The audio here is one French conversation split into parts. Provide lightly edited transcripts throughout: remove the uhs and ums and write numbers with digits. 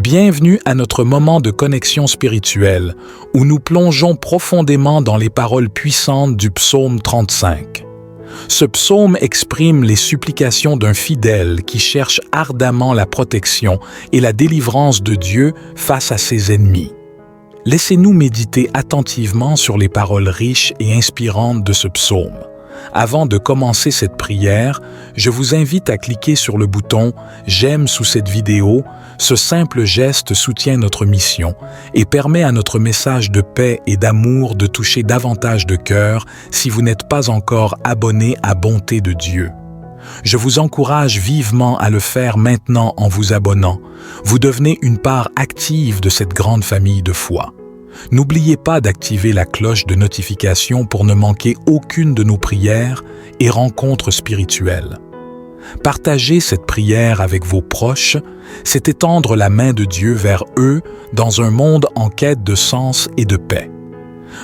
Bienvenue à notre moment de connexion spirituelle, où nous plongeons profondément dans les paroles puissantes du psaume 35. Ce psaume exprime les supplications d'un fidèle qui cherche ardemment la protection et la délivrance de Dieu face à ses ennemis. Laissez-nous méditer attentivement sur les paroles riches et inspirantes de ce psaume. Avant de commencer cette prière, je vous invite à cliquer sur le bouton « J'aime » sous cette vidéo. Ce simple geste soutient notre mission et permet à notre message de paix et d'amour de toucher davantage de cœurs si vous n'êtes pas encore abonné à Bonté de Dieu. Je vous encourage vivement à le faire maintenant en vous abonnant. Vous devenez une part active de cette grande famille de foi. N'oubliez pas d'activer la cloche de notification pour ne manquer aucune de nos prières et rencontres spirituelles. Partager cette prière avec vos proches, c'est étendre la main de Dieu vers eux dans un monde en quête de sens et de paix.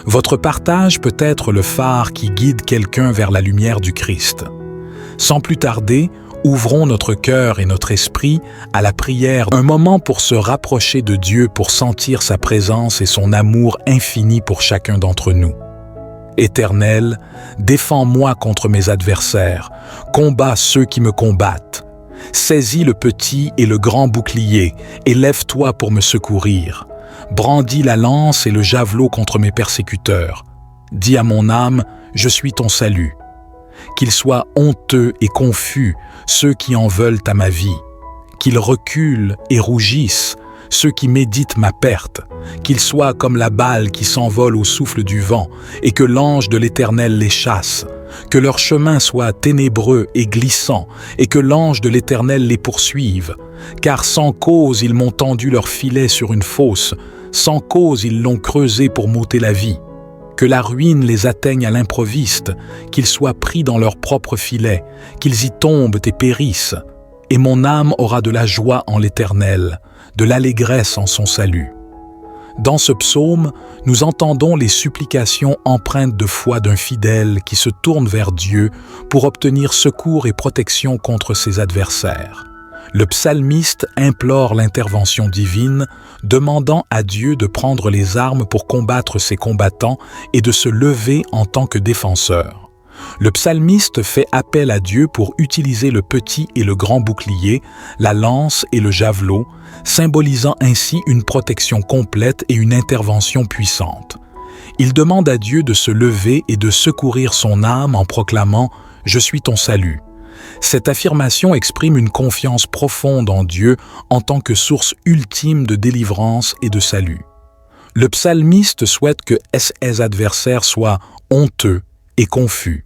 Votre partage peut être le phare qui guide quelqu'un vers la lumière du Christ. Sans plus tarder, ouvrons notre cœur et notre esprit à la prière, un moment pour se rapprocher de Dieu, pour sentir sa présence et son amour infini pour chacun d'entre nous. Éternel, défends-moi contre mes adversaires, combats ceux qui me combattent. Saisis le petit et le grand bouclier, et lève-toi pour me secourir. Brandis la lance et le javelot contre mes persécuteurs. Dis à mon âme, je suis ton salut. Qu'ils soient honteux et confus, ceux qui en veulent à ma vie. Qu'ils reculent et rougissent, ceux qui méditent ma perte. Qu'ils soient comme la balle qui s'envole au souffle du vent, et que l'ange de l'Éternel les chasse. Que leur chemin soit ténébreux et glissant, et que l'ange de l'Éternel les poursuive. Car sans cause ils m'ont tendu leur filet sur une fosse, sans cause ils l'ont creusé pour m'ôter la vie. Que la ruine les atteigne à l'improviste, qu'ils soient pris dans leur propre filet, qu'ils y tombent et périssent. Et mon âme aura de la joie en l'Éternel, de l'allégresse en son salut. Dans ce psaume, nous entendons les supplications empreintes de foi d'un fidèle qui se tourne vers Dieu pour obtenir secours et protection contre ses adversaires. Le psalmiste implore l'intervention divine, demandant à Dieu de prendre les armes pour combattre ses combattants et de se lever en tant que défenseur. Le psalmiste fait appel à Dieu pour utiliser le petit et le grand bouclier, la lance et le javelot, symbolisant ainsi une protection complète et une intervention puissante. Il demande à Dieu de se lever et de secourir son âme en proclamant « Je suis ton salut ». Cette affirmation exprime une confiance profonde en Dieu en tant que source ultime de délivrance et de salut. Le psalmiste souhaite que ses adversaires soient honteux et confus.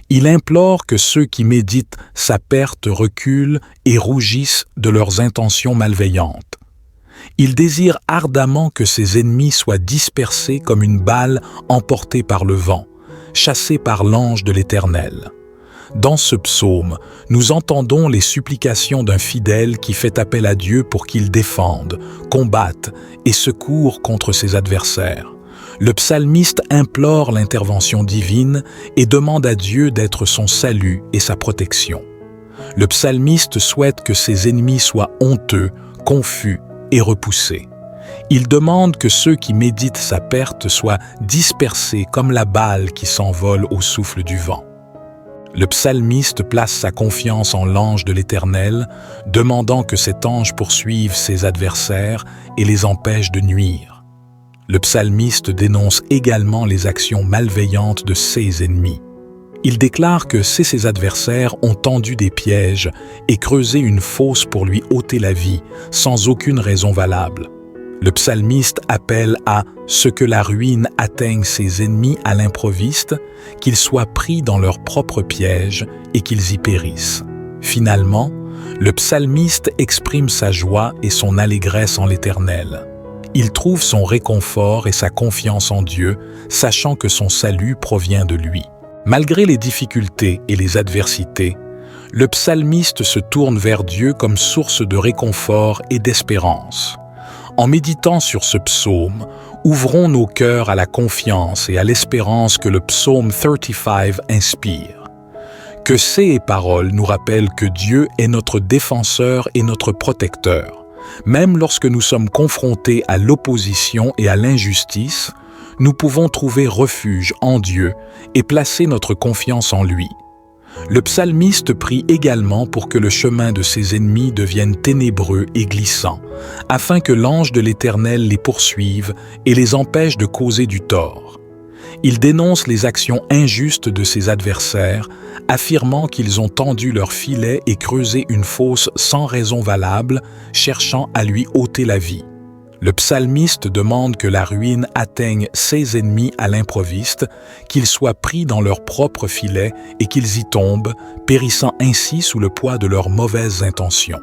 Il implore que ceux qui méditent sa perte reculent et rougissent de leurs intentions malveillantes. Il désire ardemment que ses ennemis soient dispersés comme une balle emportée par le vent, chassée par l'ange de l'Éternel. Dans ce psaume, nous entendons les supplications d'un fidèle qui fait appel à Dieu pour qu'il défende, combatte et secourt contre ses adversaires. Le psalmiste implore l'intervention divine et demande à Dieu d'être son salut et sa protection. Le psalmiste souhaite que ses ennemis soient honteux, confus et repoussés. Il demande que ceux qui méditent sa perte soient dispersés comme la balle qui s'envole au souffle du vent. Le psalmiste place sa confiance en l'ange de l'Éternel, demandant que cet ange poursuive ses adversaires et les empêche de nuire. Le psalmiste dénonce également les actions malveillantes de ses ennemis. Il déclare que ses adversaires ont tendu des pièges et creusé une fosse pour lui ôter la vie, sans aucune raison valable. Le psalmiste appelle à ce que la ruine atteigne ses ennemis à l'improviste, qu'ils soient pris dans leur propre piège et qu'ils y périssent. Finalement, le psalmiste exprime sa joie et son allégresse en l'Éternel. Il trouve son réconfort et sa confiance en Dieu, sachant que son salut provient de lui. Malgré les difficultés et les adversités, le psalmiste se tourne vers Dieu comme source de réconfort et d'espérance. En méditant sur ce psaume, ouvrons nos cœurs à la confiance et à l'espérance que le psaume 35 inspire. Que ces paroles nous rappellent que Dieu est notre défenseur et notre protecteur, Même lorsque nous sommes confrontés à l'opposition et à l'injustice, nous pouvons trouver refuge en Dieu et placer notre confiance en lui. Le psalmiste prie également pour que le chemin de ses ennemis devienne ténébreux et glissant, afin que l'ange de l'Éternel les poursuive et les empêche de causer du tort. Il dénonce les actions injustes de ses adversaires, affirmant qu'ils ont tendu leur filet et creusé une fosse sans raison valable, cherchant à lui ôter la vie. Le psalmiste demande que la ruine atteigne ses ennemis à l'improviste, qu'ils soient pris dans leur propre filet et qu'ils y tombent, périssant ainsi sous le poids de leurs mauvaises intentions.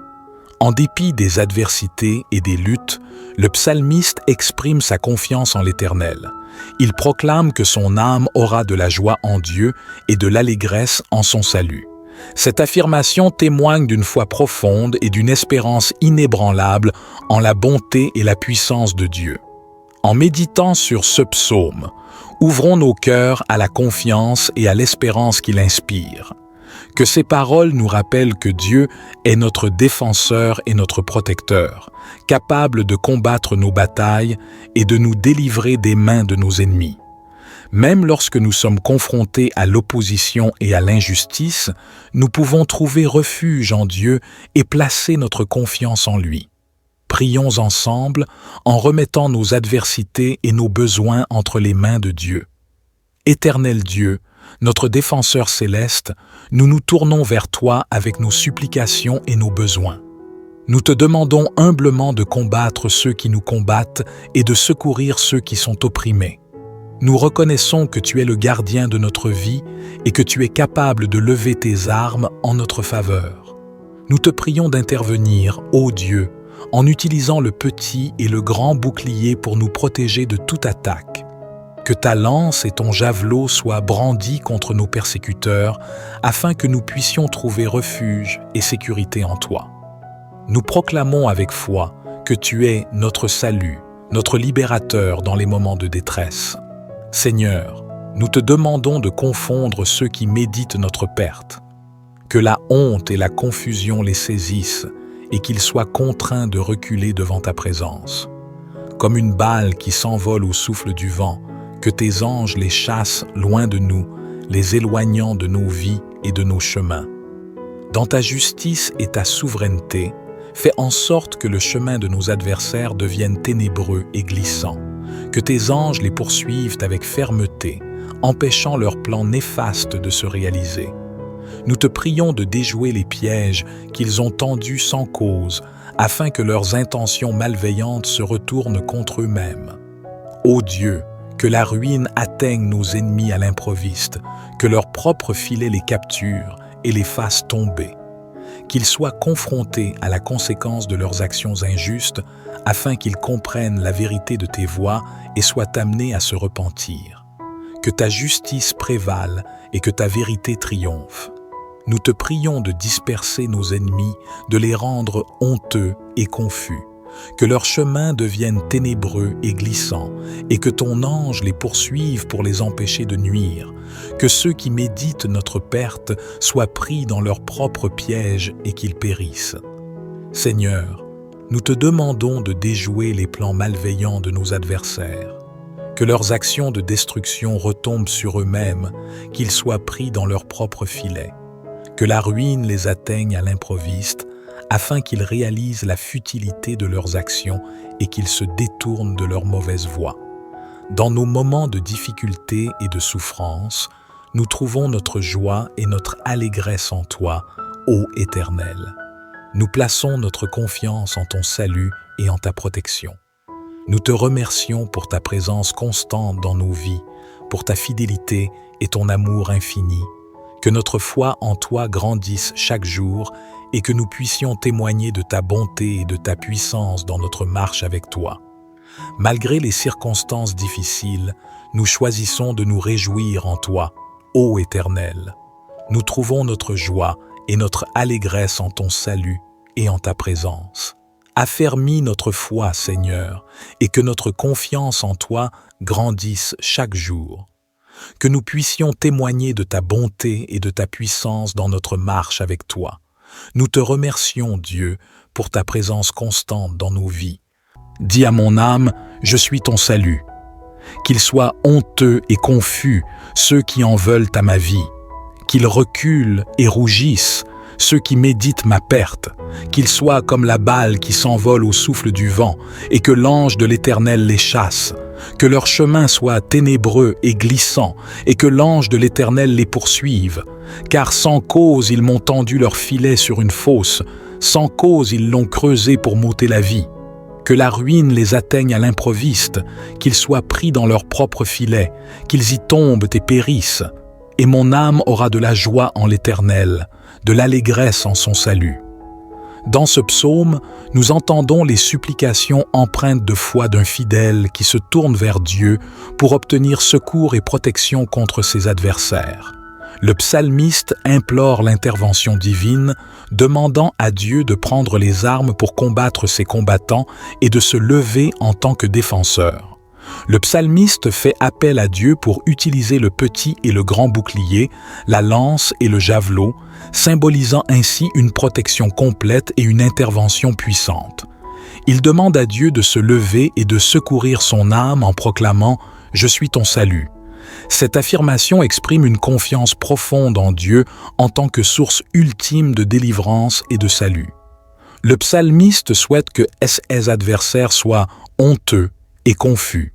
En dépit des adversités et des luttes, le psalmiste exprime sa confiance en l'Éternel. Il proclame que son âme aura de la joie en Dieu et de l'allégresse en son salut. Cette affirmation témoigne d'une foi profonde et d'une espérance inébranlable en la bonté et la puissance de Dieu. En méditant sur ce psaume, ouvrons nos cœurs à la confiance et à l'espérance qu'il inspire. Que ces paroles nous rappellent que Dieu est notre défenseur et notre protecteur, capable de combattre nos batailles et de nous délivrer des mains de nos ennemis. Même lorsque nous sommes confrontés à l'opposition et à l'injustice, nous pouvons trouver refuge en Dieu et placer notre confiance en lui. Prions ensemble en remettant nos adversités et nos besoins entre les mains de Dieu. Éternel Dieu, notre défenseur céleste, nous nous tournons vers toi avec nos supplications et nos besoins. Nous te demandons humblement de combattre ceux qui nous combattent et de secourir ceux qui sont opprimés. Nous reconnaissons que tu es le gardien de notre vie et que tu es capable de lever tes armes en notre faveur. Nous te prions d'intervenir, ô Dieu, en utilisant le petit et le grand bouclier pour nous protéger de toute attaque. Que ta lance et ton javelot soient brandis contre nos persécuteurs, afin que nous puissions trouver refuge et sécurité en toi. Nous proclamons avec foi que tu es notre salut, notre libérateur dans les moments de détresse. Seigneur, nous te demandons de confondre ceux qui méditent notre perte. Que la honte et la confusion les saisissent et qu'ils soient contraints de reculer devant ta présence. Comme une balle qui s'envole au souffle du vent, que tes anges les chassent loin de nous, les éloignant de nos vies et de nos chemins. Dans ta justice et ta souveraineté, fais en sorte que le chemin de nos adversaires devienne ténébreux et glissant. Que tes anges les poursuivent avec fermeté, empêchant leurs plans néfastes de se réaliser. Nous te prions de déjouer les pièges qu'ils ont tendus sans cause, afin que leurs intentions malveillantes se retournent contre eux-mêmes. Ô Dieu, que la ruine atteigne nos ennemis à l'improviste, que leur propre filet les capture et les fasse tomber. Qu'ils soient confrontés à la conséquence de leurs actions injustes, afin qu'ils comprennent la vérité de tes voies et soient amenés à se repentir. Que ta justice prévale et que ta vérité triomphe. Nous te prions de disperser nos ennemis, de les rendre honteux et confus. Que leur chemin devienne ténébreux et glissant, et que ton ange les poursuive pour les empêcher de nuire. Que ceux qui méditent notre perte soient pris dans leurs propres pièges et qu'ils périssent. Seigneur, nous te demandons de déjouer les plans malveillants de nos adversaires. Que leurs actions de destruction retombent sur eux-mêmes, qu'ils soient pris dans leurs propres filets. Que la ruine les atteigne à l'improviste, afin qu'ils réalisent la futilité de leurs actions et qu'ils se détournent de leur mauvaise voie. Dans nos moments de difficulté et de souffrance, nous trouvons notre joie et notre allégresse en toi, ô Éternel. Nous plaçons notre confiance en ton salut et en ta protection. Nous te remercions pour ta présence constante dans nos vies, pour ta fidélité et ton amour infini. Que notre foi en toi grandisse chaque jour et que nous puissions témoigner de ta bonté et de ta puissance dans notre marche avec toi. Malgré les circonstances difficiles, nous choisissons de nous réjouir en toi, ô Éternel. Nous trouvons notre joie et notre allégresse en ton salut et en ta présence. Affermis notre foi, Seigneur, et que notre confiance en toi grandisse chaque jour. Que nous puissions témoigner de ta bonté et de ta puissance dans notre marche avec toi. Nous te remercions, Dieu, pour ta présence constante dans nos vies. Dis à mon âme, je suis ton salut. Qu'ils soient honteux et confus ceux qui en veulent à ma vie. Qu'ils reculent et rougissent ceux qui méditent ma perte. Qu'ils soient comme la balle qui s'envole au souffle du vent et que l'ange de l'Éternel les chasse. Que leur chemin soit ténébreux et glissant et que l'ange de l'Éternel les poursuive. Car sans cause ils m'ont tendu leur filet sur une fosse, sans cause ils l'ont creusé pour m'ôter la vie. Que la ruine les atteigne à l'improviste, qu'ils soient pris dans leur propre filet, qu'ils y tombent et périssent. Et mon âme aura de la joie en l'Éternel, de l'allégresse en son salut. Dans ce psaume, nous entendons les supplications empreintes de foi d'un fidèle qui se tourne vers Dieu pour obtenir secours et protection contre ses adversaires. Le psalmiste implore l'intervention divine, demandant à Dieu de prendre les armes pour combattre ses combattants et de se lever en tant que défenseur. Le psalmiste fait appel à Dieu pour utiliser le petit et le grand bouclier, la lance et le javelot, symbolisant ainsi une protection complète et une intervention puissante. Il demande à Dieu de se lever et de secourir son âme en proclamant « Je suis ton salut ». Cette affirmation exprime une confiance profonde en Dieu en tant que source ultime de délivrance et de salut. Le psalmiste souhaite que ses adversaires soient honteux et confus.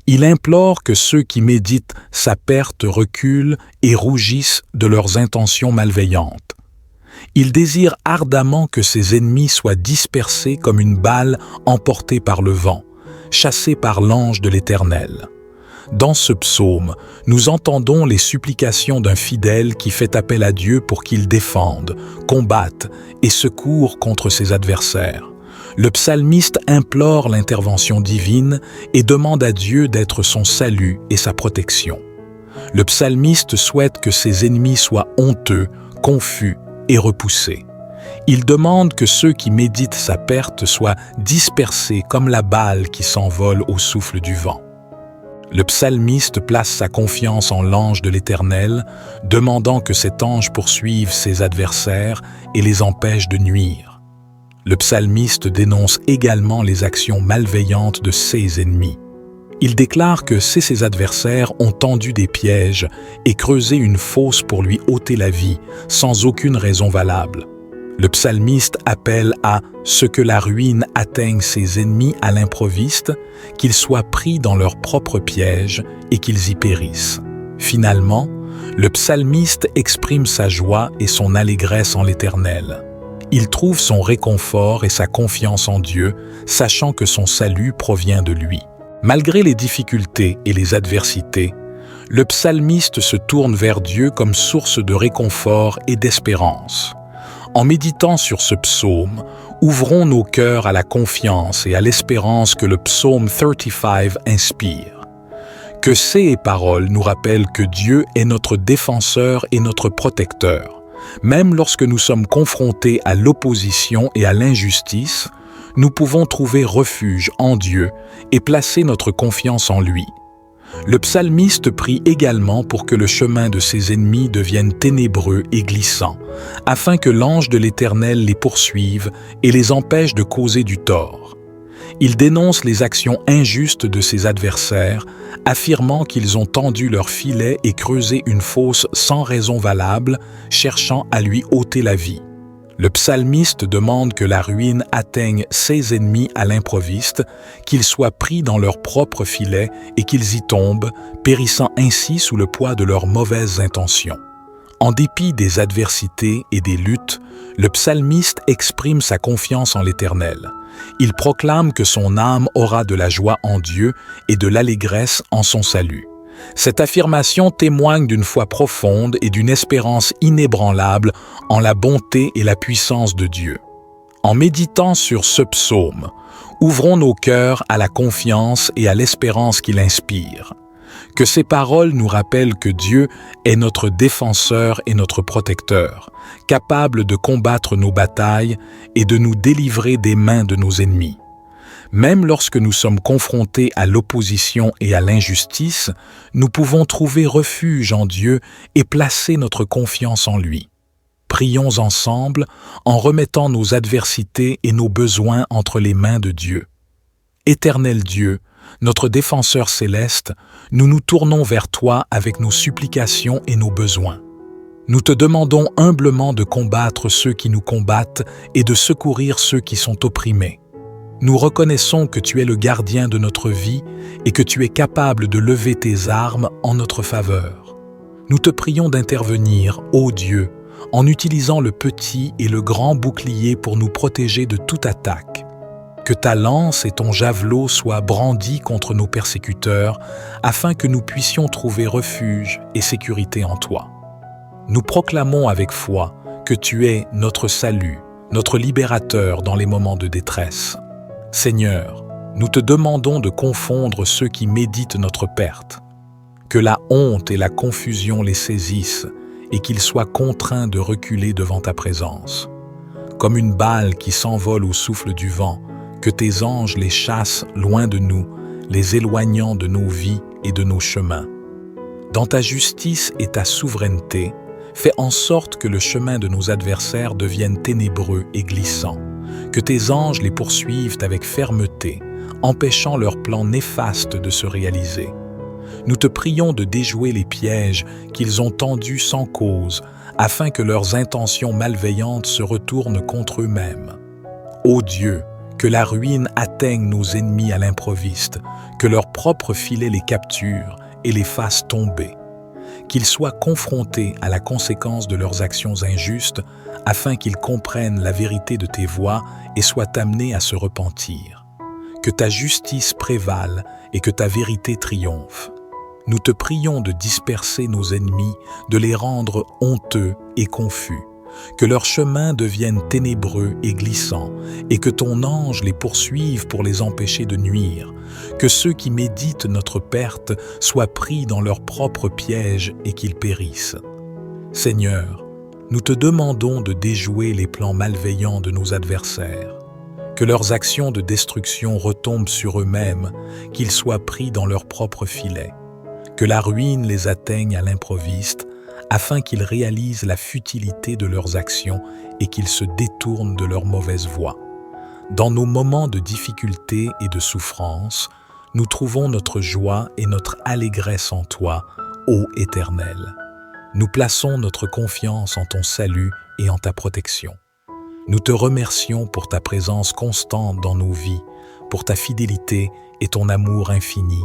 Il implore que ceux qui méditent sa perte reculent et rougissent de leurs intentions malveillantes. Il désire ardemment que ses ennemis soient dispersés comme une balle emportée par le vent, chassée par l'ange de l'Éternel. Dans ce psaume, nous entendons les supplications d'un fidèle qui fait appel à Dieu pour qu'il défende, combatte et secourt contre ses adversaires. Le psalmiste implore l'intervention divine et demande à Dieu d'être son salut et sa protection. Le psalmiste souhaite que ses ennemis soient honteux, confus et repoussés. Il demande que ceux qui méditent sa perte soient dispersés comme la balle qui s'envole au souffle du vent. Le psalmiste place sa confiance en l'ange de l'Éternel, demandant que cet ange poursuive ses adversaires et les empêche de nuire. Le psalmiste dénonce également les actions malveillantes de ses ennemis. Il déclare que ses adversaires ont tendu des pièges et creusé une fosse pour lui ôter la vie, sans aucune raison valable. Le psalmiste appelle à ce que la ruine atteigne ses ennemis à l'improviste, qu'ils soient pris dans leur propre piège et qu'ils y périssent. Finalement, le psalmiste exprime sa joie et son allégresse en l'Éternel. Il trouve son réconfort et sa confiance en Dieu, sachant que son salut provient de lui. Malgré les difficultés et les adversités, le psalmiste se tourne vers Dieu comme source de réconfort et d'espérance. En méditant sur ce psaume, ouvrons nos cœurs à la confiance et à l'espérance que le psaume 35 inspire. Que ces paroles nous rappellent que Dieu est notre défenseur et notre protecteur. Même lorsque nous sommes confrontés à l'opposition et à l'injustice, nous pouvons trouver refuge en Dieu et placer notre confiance en lui. Le psalmiste prie également pour que le chemin de ses ennemis devienne ténébreux et glissant, afin que l'ange de l'Éternel les poursuive et les empêche de causer du tort. Il dénonce les actions injustes de ses adversaires, affirmant qu'ils ont tendu leur filet et creusé une fosse sans raison valable, cherchant à lui ôter la vie. Le psalmiste demande que la ruine atteigne ses ennemis à l'improviste, qu'ils soient pris dans leur propre filet et qu'ils y tombent, périssant ainsi sous le poids de leurs mauvaises intentions. En dépit des adversités et des luttes, le psalmiste exprime sa confiance en l'Éternel. Il proclame que son âme aura de la joie en Dieu et de l'allégresse en son salut. Cette affirmation témoigne d'une foi profonde et d'une espérance inébranlable en la bonté et la puissance de Dieu. En méditant sur ce psaume, ouvrons nos cœurs à la confiance et à l'espérance qu'il inspire. Que ces paroles nous rappellent que Dieu est notre défenseur et notre protecteur, capable de combattre nos batailles et de nous délivrer des mains de nos ennemis. Même lorsque nous sommes confrontés à l'opposition et à l'injustice, nous pouvons trouver refuge en Dieu et placer notre confiance en lui. Prions ensemble en remettant nos adversités et nos besoins entre les mains de Dieu. Éternel Dieu, notre défenseur céleste, nous nous tournons vers toi avec nos supplications et nos besoins. Nous te demandons humblement de combattre ceux qui nous combattent et de secourir ceux qui sont opprimés. Nous reconnaissons que tu es le gardien de notre vie et que tu es capable de lever tes armes en notre faveur. Nous te prions d'intervenir, ô Dieu, en utilisant le petit et le grand bouclier pour nous protéger de toute attaque. Que ta lance et ton javelot soient brandis contre nos persécuteurs, afin que nous puissions trouver refuge et sécurité en toi. Nous proclamons avec foi que tu es notre salut, notre libérateur dans les moments de détresse. Seigneur, nous te demandons de confondre ceux qui méditent notre perte. Que la honte et la confusion les saisissent et qu'ils soient contraints de reculer devant ta présence. Comme une balle qui s'envole au souffle du vent, que tes anges les chassent loin de nous, les éloignant de nos vies et de nos chemins. Dans ta justice et ta souveraineté, fais en sorte que le chemin de nos adversaires devienne ténébreux et glissant, que tes anges les poursuivent avec fermeté, empêchant leurs plans néfastes de se réaliser. Nous te prions de déjouer les pièges qu'ils ont tendus sans cause, afin que leurs intentions malveillantes se retournent contre eux-mêmes. Ô Dieu, que la ruine atteigne nos ennemis à l'improviste, que leurs propres filets les capturent et les fassent tomber. Qu'ils soient confrontés à la conséquence de leurs actions injustes, afin qu'ils comprennent la vérité de tes voies et soient amenés à se repentir. Que ta justice prévale et que ta vérité triomphe. Nous te prions de disperser nos ennemis, de les rendre honteux et confus. Que leur chemin devienne ténébreux et glissant, et que ton ange les poursuive pour les empêcher de nuire. Que ceux qui méditent notre perte soient pris dans leurs propres pièges et qu'ils périssent. Seigneur, nous te demandons de déjouer les plans malveillants de nos adversaires. Que leurs actions de destruction retombent sur eux-mêmes, qu'ils soient pris dans leurs propres filets. Que la ruine les atteigne à l'improviste, afin qu'ils réalisent la futilité de leurs actions et qu'ils se détournent de leur mauvaise voie. Dans nos moments de difficulté et de souffrance, nous trouvons notre joie et notre allégresse en toi, ô Éternel. Nous plaçons notre confiance en ton salut et en ta protection. Nous te remercions pour ta présence constante dans nos vies, pour ta fidélité et ton amour infini.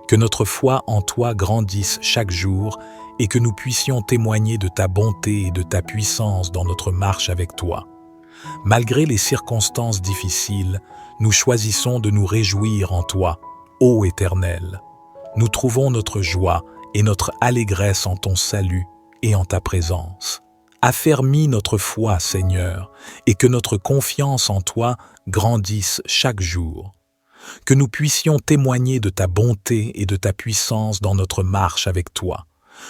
Que notre foi en toi grandisse chaque jour et que nous puissions témoigner de ta bonté et de ta puissance dans notre marche avec toi. Malgré les circonstances difficiles, nous choisissons de nous réjouir en toi, ô Éternel. Nous trouvons notre joie et notre allégresse en ton salut et en ta présence. Affermis notre foi, Seigneur, et que notre confiance en toi grandisse chaque jour. Que nous puissions témoigner de ta bonté et de ta puissance dans notre marche avec toi.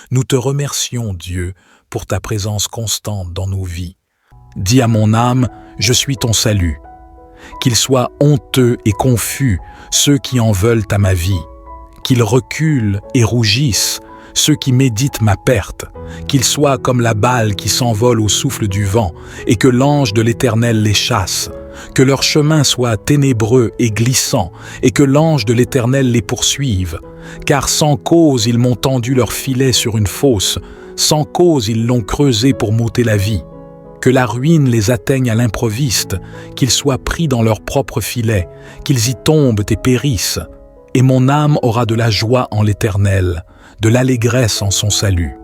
Nous te remercions, Dieu, pour ta présence constante dans nos vies. Dis à mon âme, je suis ton salut. Qu'ils soient honteux et confus, ceux qui en veulent à ma vie. Qu'ils reculent et rougissent, ceux qui méditent ma perte. Qu'ils soient comme la balle qui s'envole au souffle du vent, et que l'ange de l'Éternel les chasse. Que leur chemin soit ténébreux et glissant, et que l'ange de l'Éternel les poursuive. Car sans cause ils m'ont tendu leur filet sur une fosse, sans cause ils l'ont creusé pour m'ôter la vie. Que la ruine les atteigne à l'improviste, qu'ils soient pris dans leur propre filet, qu'ils y tombent et périssent. Et mon âme aura de la joie en l'Éternel, de l'allégresse en son salut.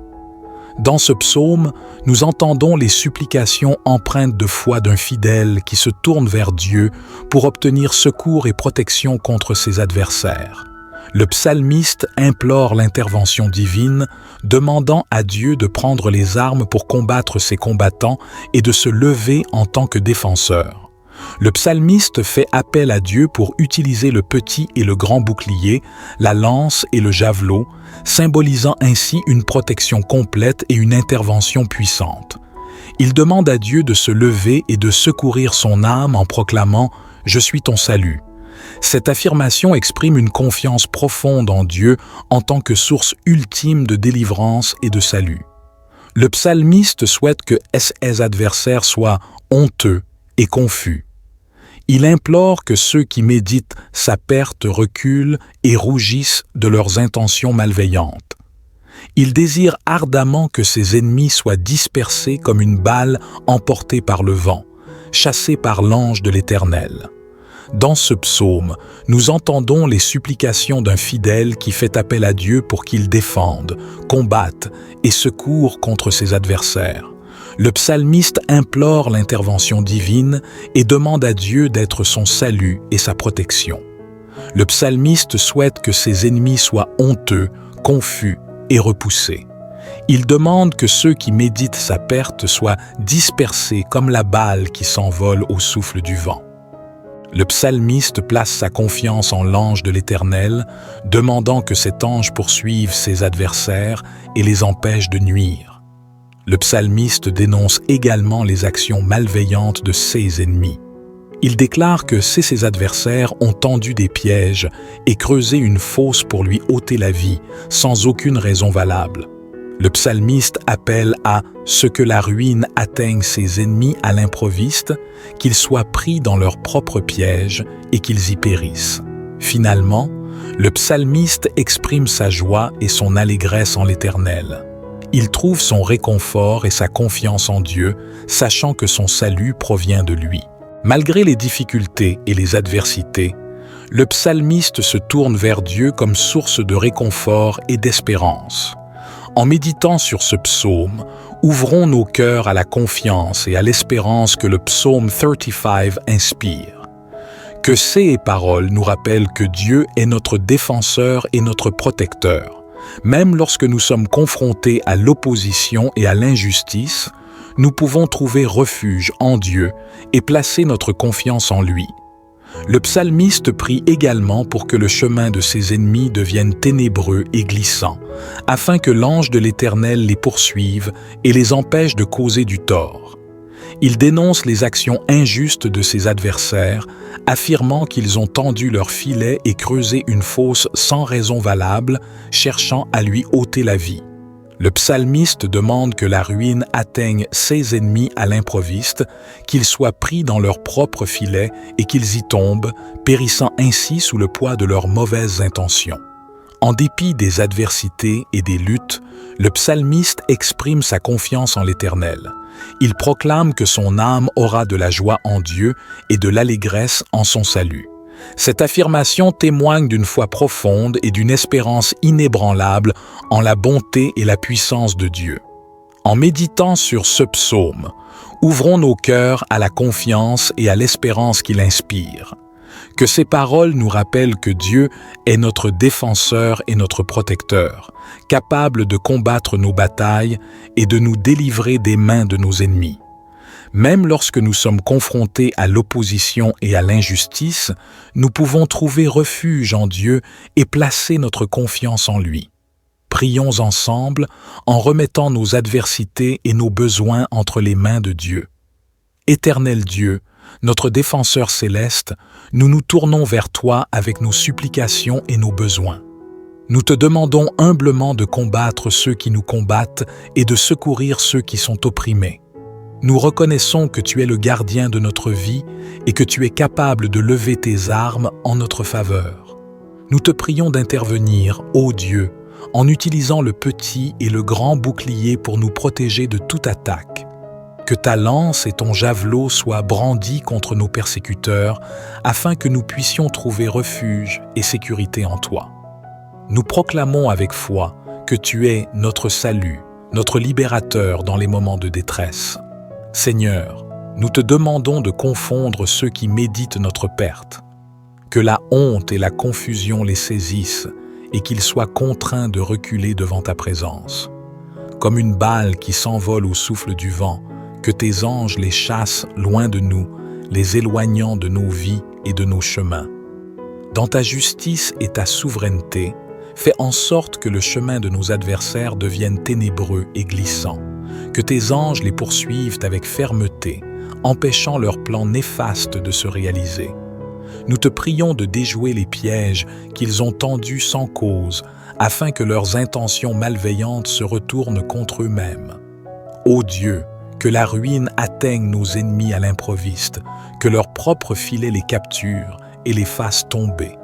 Dans ce psaume, nous entendons les supplications empreintes de foi d'un fidèle qui se tourne vers Dieu pour obtenir secours et protection contre ses adversaires. Le psalmiste implore l'intervention divine, demandant à Dieu de prendre les armes pour combattre ses combattants et de se lever en tant que défenseur. Le psalmiste fait appel à Dieu pour utiliser le petit et le grand bouclier, la lance et le javelot, symbolisant ainsi une protection complète et une intervention puissante. Il demande à Dieu de se lever et de secourir son âme en proclamant « Je suis ton salut ». Cette affirmation exprime une confiance profonde en Dieu en tant que source ultime de délivrance et de salut. Le psalmiste souhaite que ses adversaires soient honteux et confus. Il implore que ceux qui méditent sa perte reculent et rougissent de leurs intentions malveillantes. Il désire ardemment que ses ennemis soient dispersés comme une balle emportée par le vent, chassée par l'ange de l'Éternel. Dans ce psaume, nous entendons les supplications d'un fidèle qui fait appel à Dieu pour qu'il défende, combatte et secourt contre ses adversaires. Le psalmiste implore l'intervention divine et demande à Dieu d'être son salut et sa protection. Le psalmiste souhaite que ses ennemis soient honteux, confus et repoussés. Il demande que ceux qui méditent sa perte soient dispersés comme la balle qui s'envole au souffle du vent. Le psalmiste place sa confiance en l'ange de l'Éternel, demandant que cet ange poursuive ses adversaires et les empêche de nuire. Le psalmiste dénonce également les actions malveillantes de ses ennemis. Il déclare que ses adversaires ont tendu des pièges et creusé une fosse pour lui ôter la vie, sans aucune raison valable. Le psalmiste appelle à ce que la ruine atteigne ses ennemis à l'improviste, qu'ils soient pris dans leurs propres pièges et qu'ils y périssent. Finalement, le psalmiste exprime sa joie et son allégresse en l'Éternel. Il trouve son réconfort et sa confiance en Dieu, sachant que son salut provient de lui. Malgré les difficultés et les adversités, le psalmiste se tourne vers Dieu comme source de réconfort et d'espérance. En méditant sur ce psaume, ouvrons nos cœurs à la confiance et à l'espérance que le psaume 35 inspire. Que ces paroles nous rappellent que Dieu est notre défenseur et notre protecteur. Même lorsque nous sommes confrontés à l'opposition et à l'injustice, nous pouvons trouver refuge en Dieu et placer notre confiance en lui. Le psalmiste prie également pour que le chemin de ses ennemis devienne ténébreux et glissant, afin que l'ange de l'Éternel les poursuive et les empêche de causer du tort. Il dénonce les actions injustes de ses adversaires, affirmant qu'ils ont tendu leur filet et creusé une fosse sans raison valable, cherchant à lui ôter la vie. Le psalmiste demande que la ruine atteigne ses ennemis à l'improviste, qu'ils soient pris dans leur propre filet et qu'ils y tombent, périssant ainsi sous le poids de leurs mauvaises intentions. En dépit des adversités et des luttes, le psalmiste exprime sa confiance en l'Éternel. Il proclame que son âme aura de la joie en Dieu et de l'allégresse en son salut. Cette affirmation témoigne d'une foi profonde et d'une espérance inébranlable en la bonté et la puissance de Dieu. En méditant sur ce psaume, ouvrons nos cœurs à la confiance et à l'espérance qu'il inspire. Que ces paroles nous rappellent que Dieu est notre défenseur et notre protecteur, capable de combattre nos batailles et de nous délivrer des mains de nos ennemis. Même lorsque nous sommes confrontés à l'opposition et à l'injustice, nous pouvons trouver refuge en Dieu et placer notre confiance en lui. Prions ensemble en remettant nos adversités et nos besoins entre les mains de Dieu. Éternel Dieu, notre défenseur céleste, nous nous tournons vers toi avec nos supplications et nos besoins. Nous te demandons humblement de combattre ceux qui nous combattent et de secourir ceux qui sont opprimés. Nous reconnaissons que tu es le gardien de notre vie et que tu es capable de lever tes armes en notre faveur. Nous te prions d'intervenir, ô Dieu, en utilisant le petit et le grand bouclier pour nous protéger de toute attaque. Que ta lance et ton javelot soient brandis contre nos persécuteurs, afin que nous puissions trouver refuge et sécurité en toi. Nous proclamons avec foi que tu es notre salut, notre libérateur dans les moments de détresse. Seigneur, nous te demandons de confondre ceux qui méditent notre perte. Que la honte et la confusion les saisissent et qu'ils soient contraints de reculer devant ta présence. Comme une balle qui s'envole au souffle du vent, que tes anges les chassent loin de nous, les éloignant de nos vies et de nos chemins. Dans ta justice et ta souveraineté, fais en sorte que le chemin de nos adversaires devienne ténébreux et glissant, que tes anges les poursuivent avec fermeté, empêchant leurs plans néfastes de se réaliser. Nous te prions de déjouer les pièges qu'ils ont tendus sans cause, afin que leurs intentions malveillantes se retournent contre eux-mêmes. Ô Dieu, que la ruine atteigne nos ennemis à l'improviste, que leurs propres filets les capturent et les fassent tomber.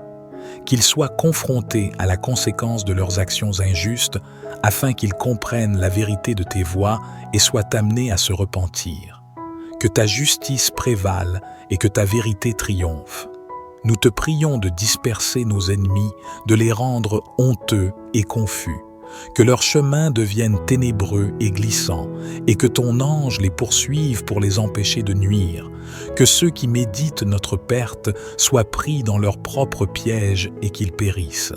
Qu'ils soient confrontés à la conséquence de leurs actions injustes, afin qu'ils comprennent la vérité de tes voies et soient amenés à se repentir. Que ta justice prévale et que ta vérité triomphe. Nous te prions de disperser nos ennemis, de les rendre honteux et confus, que leur chemin devienne ténébreux et glissant, et que ton ange les poursuive pour les empêcher de nuire, que ceux qui méditent notre perte soient pris dans leur propre piège et qu'ils périssent.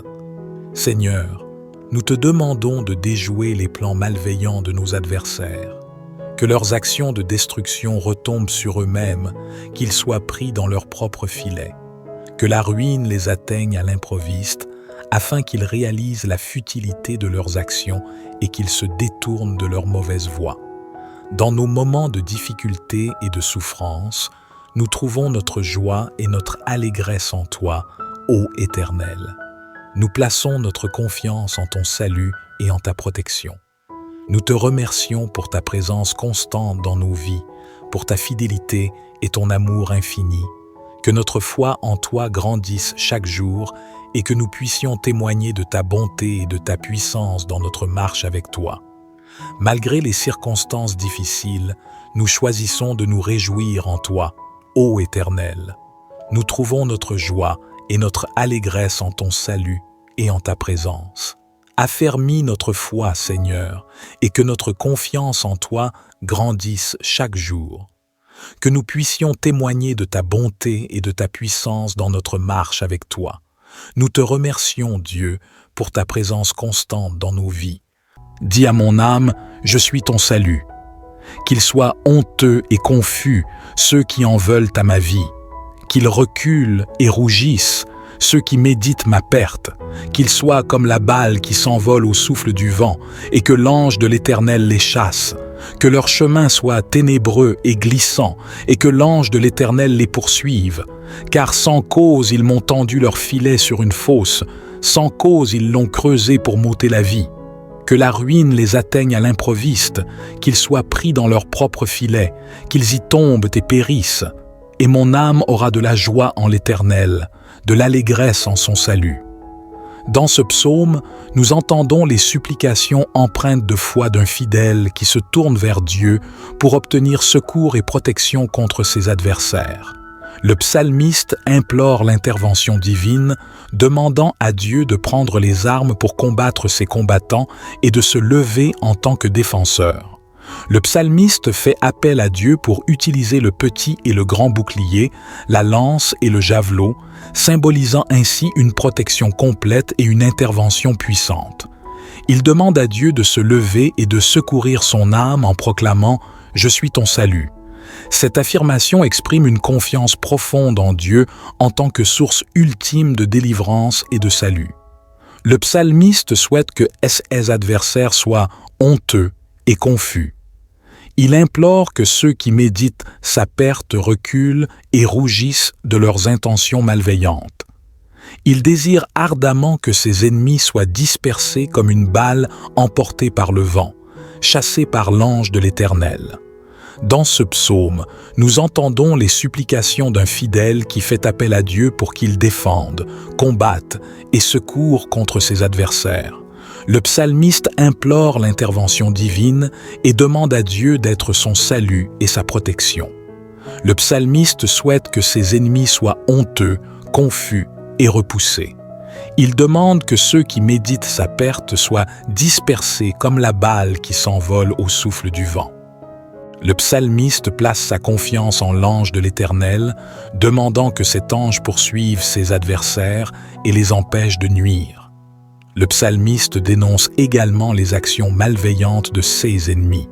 Seigneur, nous te demandons de déjouer les plans malveillants de nos adversaires, que leurs actions de destruction retombent sur eux-mêmes, qu'ils soient pris dans leur propre filet, que la ruine les atteigne à l'improviste, afin qu'ils réalisent la futilité de leurs actions et qu'ils se détournent de leur mauvaise voie. Dans nos moments de difficulté et de souffrance, nous trouvons notre joie et notre allégresse en toi, ô Éternel. Nous plaçons notre confiance en ton salut et en ta protection. Nous te remercions pour ta présence constante dans nos vies, pour ta fidélité et ton amour infini. Que notre foi en toi grandisse chaque jour et que nous puissions témoigner de ta bonté et de ta puissance dans notre marche avec toi. Malgré les circonstances difficiles, nous choisissons de nous réjouir en toi, ô Éternel. Nous trouvons notre joie et notre allégresse en ton salut et en ta présence. Affermis notre foi, Seigneur, et que notre confiance en toi grandisse chaque jour. Que nous puissions témoigner de ta bonté et de ta puissance dans notre marche avec toi. Nous te remercions, Dieu, pour ta présence constante dans nos vies. Dis à mon âme, je suis ton salut. Qu'ils soient honteux et confus, ceux qui en veulent à ma vie. Qu'ils reculent et rougissent, ceux qui méditent ma perte. Qu'ils soient comme la balle qui s'envole au souffle du vent, et que l'ange de l'Éternel les chasse. Que leur chemin soit ténébreux et glissant, et que l'ange de l'Éternel les poursuive. Car sans cause ils m'ont tendu leur filet sur une fosse, sans cause ils l'ont creusé pour m'ôter la vie. Que la ruine les atteigne à l'improviste, qu'ils soient pris dans leur propre filet, qu'ils y tombent et périssent. Et mon âme aura de la joie en l'Éternel, de l'allégresse en son salut. Dans ce psaume, nous entendons les supplications empreintes de foi d'un fidèle qui se tourne vers Dieu pour obtenir secours et protection contre ses adversaires. Le psalmiste implore l'intervention divine, demandant à Dieu de prendre les armes pour combattre ses combattants et de se lever en tant que défenseur. Le psalmiste fait appel à Dieu pour utiliser le petit et le grand bouclier, la lance et le javelot, symbolisant ainsi une protection complète et une intervention puissante. Il demande à Dieu de se lever et de secourir son âme en proclamant « Je suis ton salut ». Cette affirmation exprime une confiance profonde en Dieu en tant que source ultime de délivrance et de salut. Le psalmiste souhaite que ses adversaires soient honteux et confus. Il implore que ceux qui méditent sa perte reculent et rougissent de leurs intentions malveillantes. Il désire ardemment que ses ennemis soient dispersés comme une balle emportée par le vent, chassée par l'ange de l'Éternel. Dans ce psaume, nous entendons les supplications d'un fidèle qui fait appel à Dieu pour qu'il défende, combatte et secourt contre ses adversaires. Le psalmiste implore l'intervention divine et demande à Dieu d'être son salut et sa protection. Le psalmiste souhaite que ses ennemis soient honteux, confus et repoussés. Il demande que ceux qui méditent sa perte soient dispersés comme la balle qui s'envole au souffle du vent. Le psalmiste place sa confiance en l'ange de l'Éternel, demandant que cet ange poursuive ses adversaires et les empêche de nuire. Le psalmiste dénonce également les actions malveillantes de ses ennemis.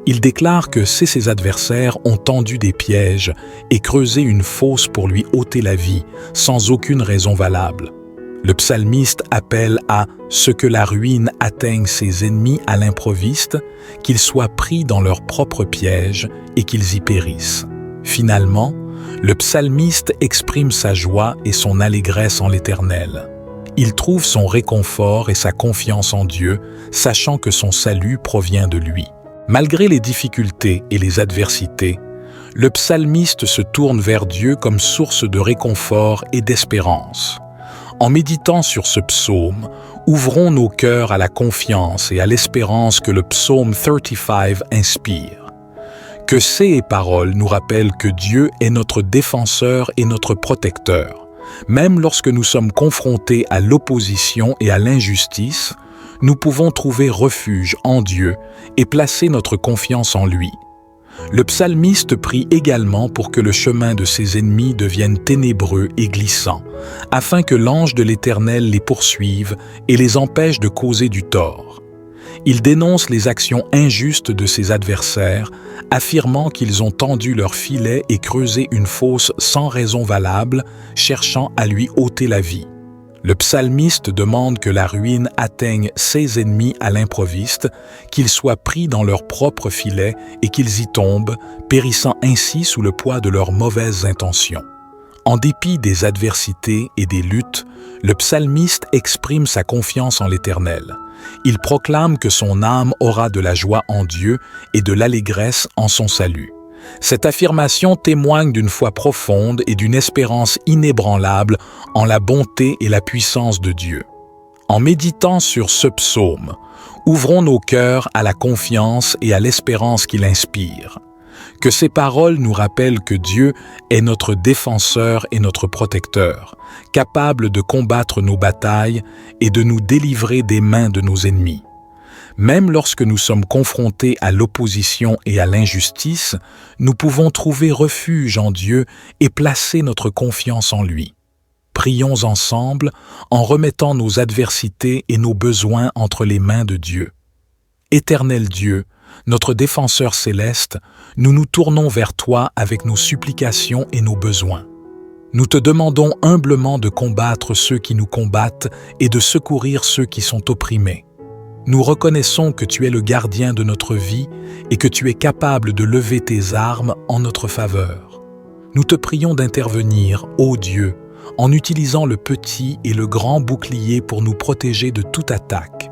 Il déclare que ses adversaires ont tendu des pièges et creusé une fosse pour lui ôter la vie, sans aucune raison valable. Le psalmiste appelle à ce que la ruine atteigne ses ennemis à l'improviste, qu'ils soient pris dans leur propre piège et qu'ils y périssent. Finalement, le psalmiste exprime sa joie et son allégresse en l'Éternel. Il trouve son réconfort et sa confiance en Dieu, sachant que son salut provient de lui. Malgré les difficultés et les adversités, le psalmiste se tourne vers Dieu comme source de réconfort et d'espérance. En méditant sur ce psaume, ouvrons nos cœurs à la confiance et à l'espérance que le psaume 35 inspire. Que ces paroles nous rappellent que Dieu est notre défenseur et notre protecteur. Même lorsque nous sommes confrontés à l'opposition et à l'injustice, nous pouvons trouver refuge en Dieu et placer notre confiance en lui. Le psalmiste prie également pour que le chemin de ses ennemis devienne ténébreux et glissant, afin que l'ange de l'Éternel les poursuive et les empêche de causer du tort. Il dénonce les actions injustes de ses adversaires, affirmant qu'ils ont tendu leur filet et creusé une fosse sans raison valable, cherchant à lui ôter la vie. Le psalmiste demande que la ruine atteigne ses ennemis à l'improviste, qu'ils soient pris dans leur propre filet et qu'ils y tombent, périssant ainsi sous le poids de leurs mauvaises intentions. En dépit des adversités et des luttes, le psalmiste exprime sa confiance en l'Éternel. Il proclame que son âme aura de la joie en Dieu et de l'allégresse en son salut. Cette affirmation témoigne d'une foi profonde et d'une espérance inébranlable en la bonté et la puissance de Dieu. En méditant sur ce psaume, ouvrons nos cœurs à la confiance et à l'espérance qu'il inspire. Que ces paroles nous rappellent que Dieu est notre défenseur et notre protecteur, capable de combattre nos batailles et de nous délivrer des mains de nos ennemis. Même lorsque nous sommes confrontés à l'opposition et à l'injustice, nous pouvons trouver refuge en Dieu et placer notre confiance en lui. Prions ensemble en remettant nos adversités et nos besoins entre les mains de Dieu. Éternel Dieu, notre défenseur céleste, nous nous tournons vers toi avec nos supplications et nos besoins. Nous te demandons humblement de combattre ceux qui nous combattent et de secourir ceux qui sont opprimés. Nous reconnaissons que tu es le gardien de notre vie et que tu es capable de lever tes armes en notre faveur. Nous te prions d'intervenir, ô Dieu, en utilisant le petit et le grand bouclier pour nous protéger de toute attaque.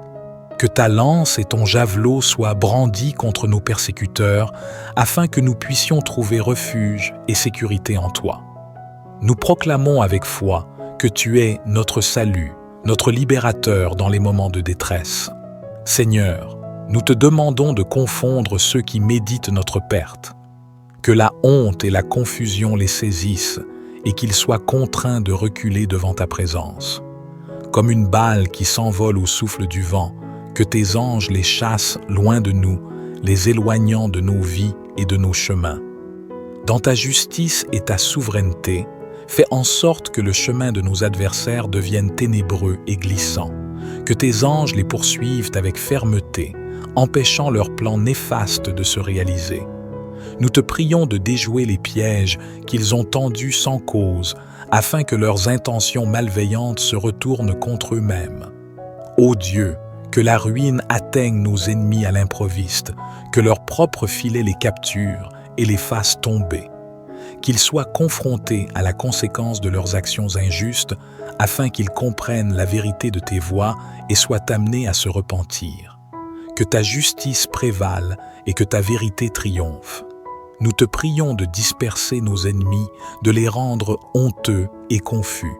Que ta lance et ton javelot soient brandis contre nos persécuteurs, afin que nous puissions trouver refuge et sécurité en toi. Nous proclamons avec foi que tu es notre salut, notre libérateur dans les moments de détresse. Seigneur, nous te demandons de confondre ceux qui méditent notre perte. Que la honte et la confusion les saisissent et qu'ils soient contraints de reculer devant ta présence. Comme une balle qui s'envole au souffle du vent, que tes anges les chassent loin de nous, les éloignant de nos vies et de nos chemins. Dans ta justice et ta souveraineté, fais en sorte que le chemin de nos adversaires devienne ténébreux et glissant, que tes anges les poursuivent avec fermeté, empêchant leurs plans néfastes de se réaliser. Nous te prions de déjouer les pièges qu'ils ont tendus sans cause, afin que leurs intentions malveillantes se retournent contre eux-mêmes. Ô Dieu, que la ruine atteigne nos ennemis à l'improviste, que leur propre filet les capture et les fasse tomber. Qu'ils soient confrontés à la conséquence de leurs actions injustes, afin qu'ils comprennent la vérité de tes voies et soient amenés à se repentir. Que ta justice prévale et que ta vérité triomphe. Nous te prions de disperser nos ennemis, de les rendre honteux et confus.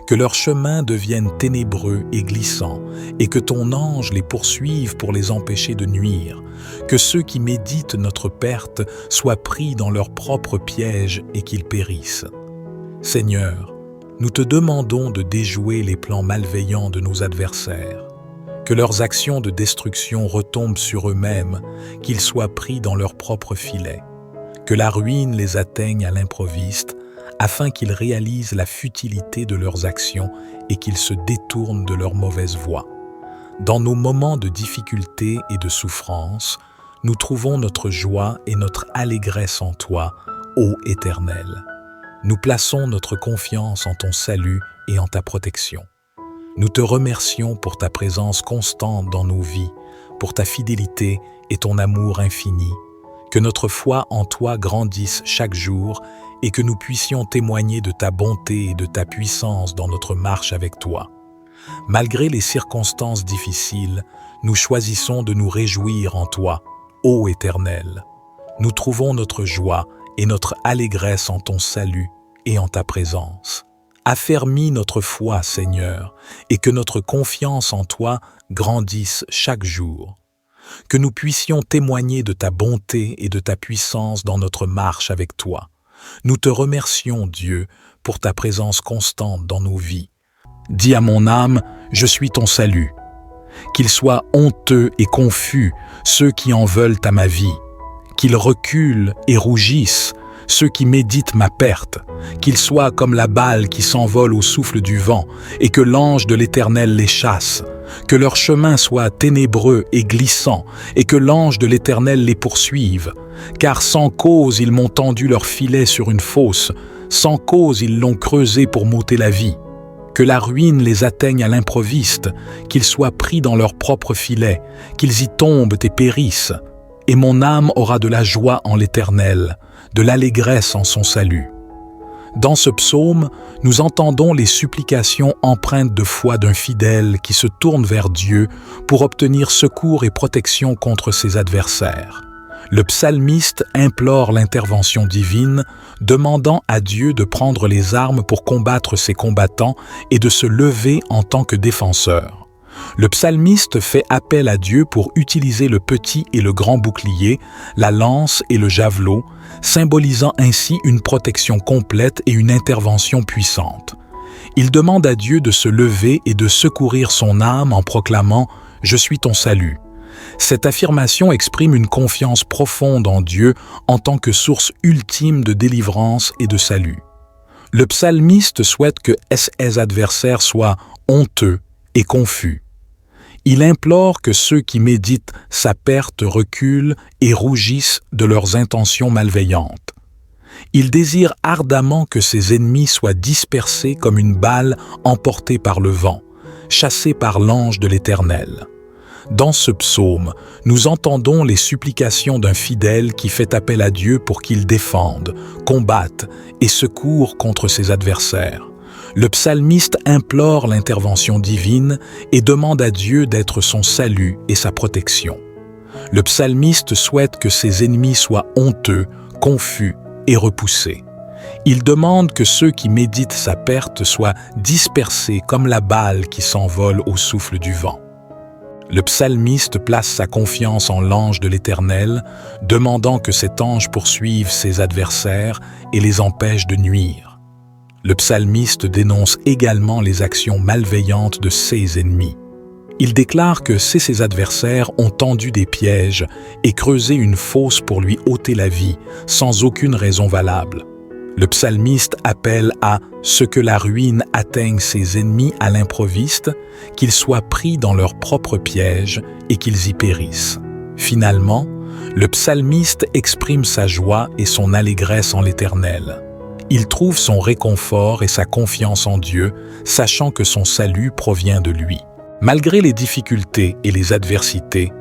Que leur chemin devienne ténébreux et glissant, et que ton ange les poursuive pour les empêcher de nuire. Que ceux qui méditent notre perte soient pris dans leurs propres pièges et qu'ils périssent. Seigneur, nous te demandons de déjouer les plans malveillants de nos adversaires. Que leurs actions de destruction retombent sur eux-mêmes, qu'ils soient pris dans leurs propres filets. Que la ruine les atteigne à l'improviste, afin qu'ils réalisent la futilité de leurs actions et qu'ils se détournent de leur mauvaise voie. Dans nos moments de difficulté et de souffrance, nous trouvons notre joie et notre allégresse en toi, ô Éternel. Nous plaçons notre confiance en ton salut et en ta protection. Nous te remercions pour ta présence constante dans nos vies, pour ta fidélité et ton amour infini. Que notre foi en toi grandisse chaque jour et que nous puissions témoigner de ta bonté et de ta puissance dans notre marche avec toi. Malgré les circonstances difficiles, nous choisissons de nous réjouir en toi. ô Éternel. Nous trouvons notre joie et notre allégresse en ton salut et en ta présence. Affermis notre foi, Seigneur, et que notre confiance en toi grandisse chaque jour. Que nous puissions témoigner de ta bonté et de ta puissance dans notre marche avec toi. Nous te remercions, Dieu, pour ta présence constante dans nos vies. Dis à mon âme, je suis ton salut. Qu'ils soient honteux et confus ceux qui en veulent à ma vie. Qu'ils reculent et rougissent ceux qui méditent ma perte. Qu'ils soient comme la balle qui s'envole au souffle du vent et que l'ange de l'Éternel les chasse. Que leur chemin soit ténébreux et glissant et que l'ange de l'Éternel les poursuive. Car sans cause ils m'ont tendu leur filet sur une fosse, sans cause ils l'ont creusé pour m'ôter la vie. Que la ruine les atteigne à l'improviste, qu'ils soient pris dans leur propre filet, qu'ils y tombent et périssent. Et mon âme aura de la joie en l'Éternel, de l'allégresse en son salut. Dans ce psaume, nous entendons les supplications empreintes de foi d'un fidèle qui se tourne vers Dieu pour obtenir secours et protection contre ses adversaires. Le psalmiste implore l'intervention divine, demandant à Dieu de prendre les armes pour combattre ses combattants et de se lever en tant que défenseur. Le psalmiste fait appel à Dieu pour utiliser le petit et le grand bouclier, la lance et le javelot, symbolisant ainsi une protection complète et une intervention puissante. Il demande à Dieu de se lever et de secourir son âme en proclamant « Je suis ton salut ». Cette affirmation exprime une confiance profonde en Dieu en tant que source ultime de délivrance et de salut. Le psalmiste souhaite que ses adversaires soient honteux et confus. Il implore que ceux qui méditent sa perte reculent et rougissent de leurs intentions malveillantes. Il désire ardemment que ses ennemis soient dispersés comme une balle emportée par le vent, chassée par l'ange de l'Éternel. Dans ce psaume, nous entendons les supplications d'un fidèle qui fait appel à Dieu pour qu'il défende, combatte et secourt contre ses adversaires. Le psalmiste implore l'intervention divine et demande à Dieu d'être son salut et sa protection. Le psalmiste souhaite que ses ennemis soient honteux, confus et repoussés. Il demande que ceux qui méditent sa perte soient dispersés comme la balle qui s'envole au souffle du vent. Le psalmiste place sa confiance en l'ange de l'Éternel, demandant que cet ange poursuive ses adversaires et les empêche de nuire. Le psalmiste dénonce également les actions malveillantes de ses ennemis. Il déclare que ses adversaires ont tendu des pièges et creusé une fosse pour lui ôter la vie, sans aucune raison valable. Le psalmiste appelle à ce que la ruine atteigne ses ennemis à l'improviste, qu'ils soient pris dans leur propre piège et qu'ils y périssent. Finalement, le psalmiste exprime sa joie et son allégresse en l'Éternel. Il trouve son réconfort et sa confiance en Dieu, sachant que son salut provient de lui. Malgré les difficultés et les adversités,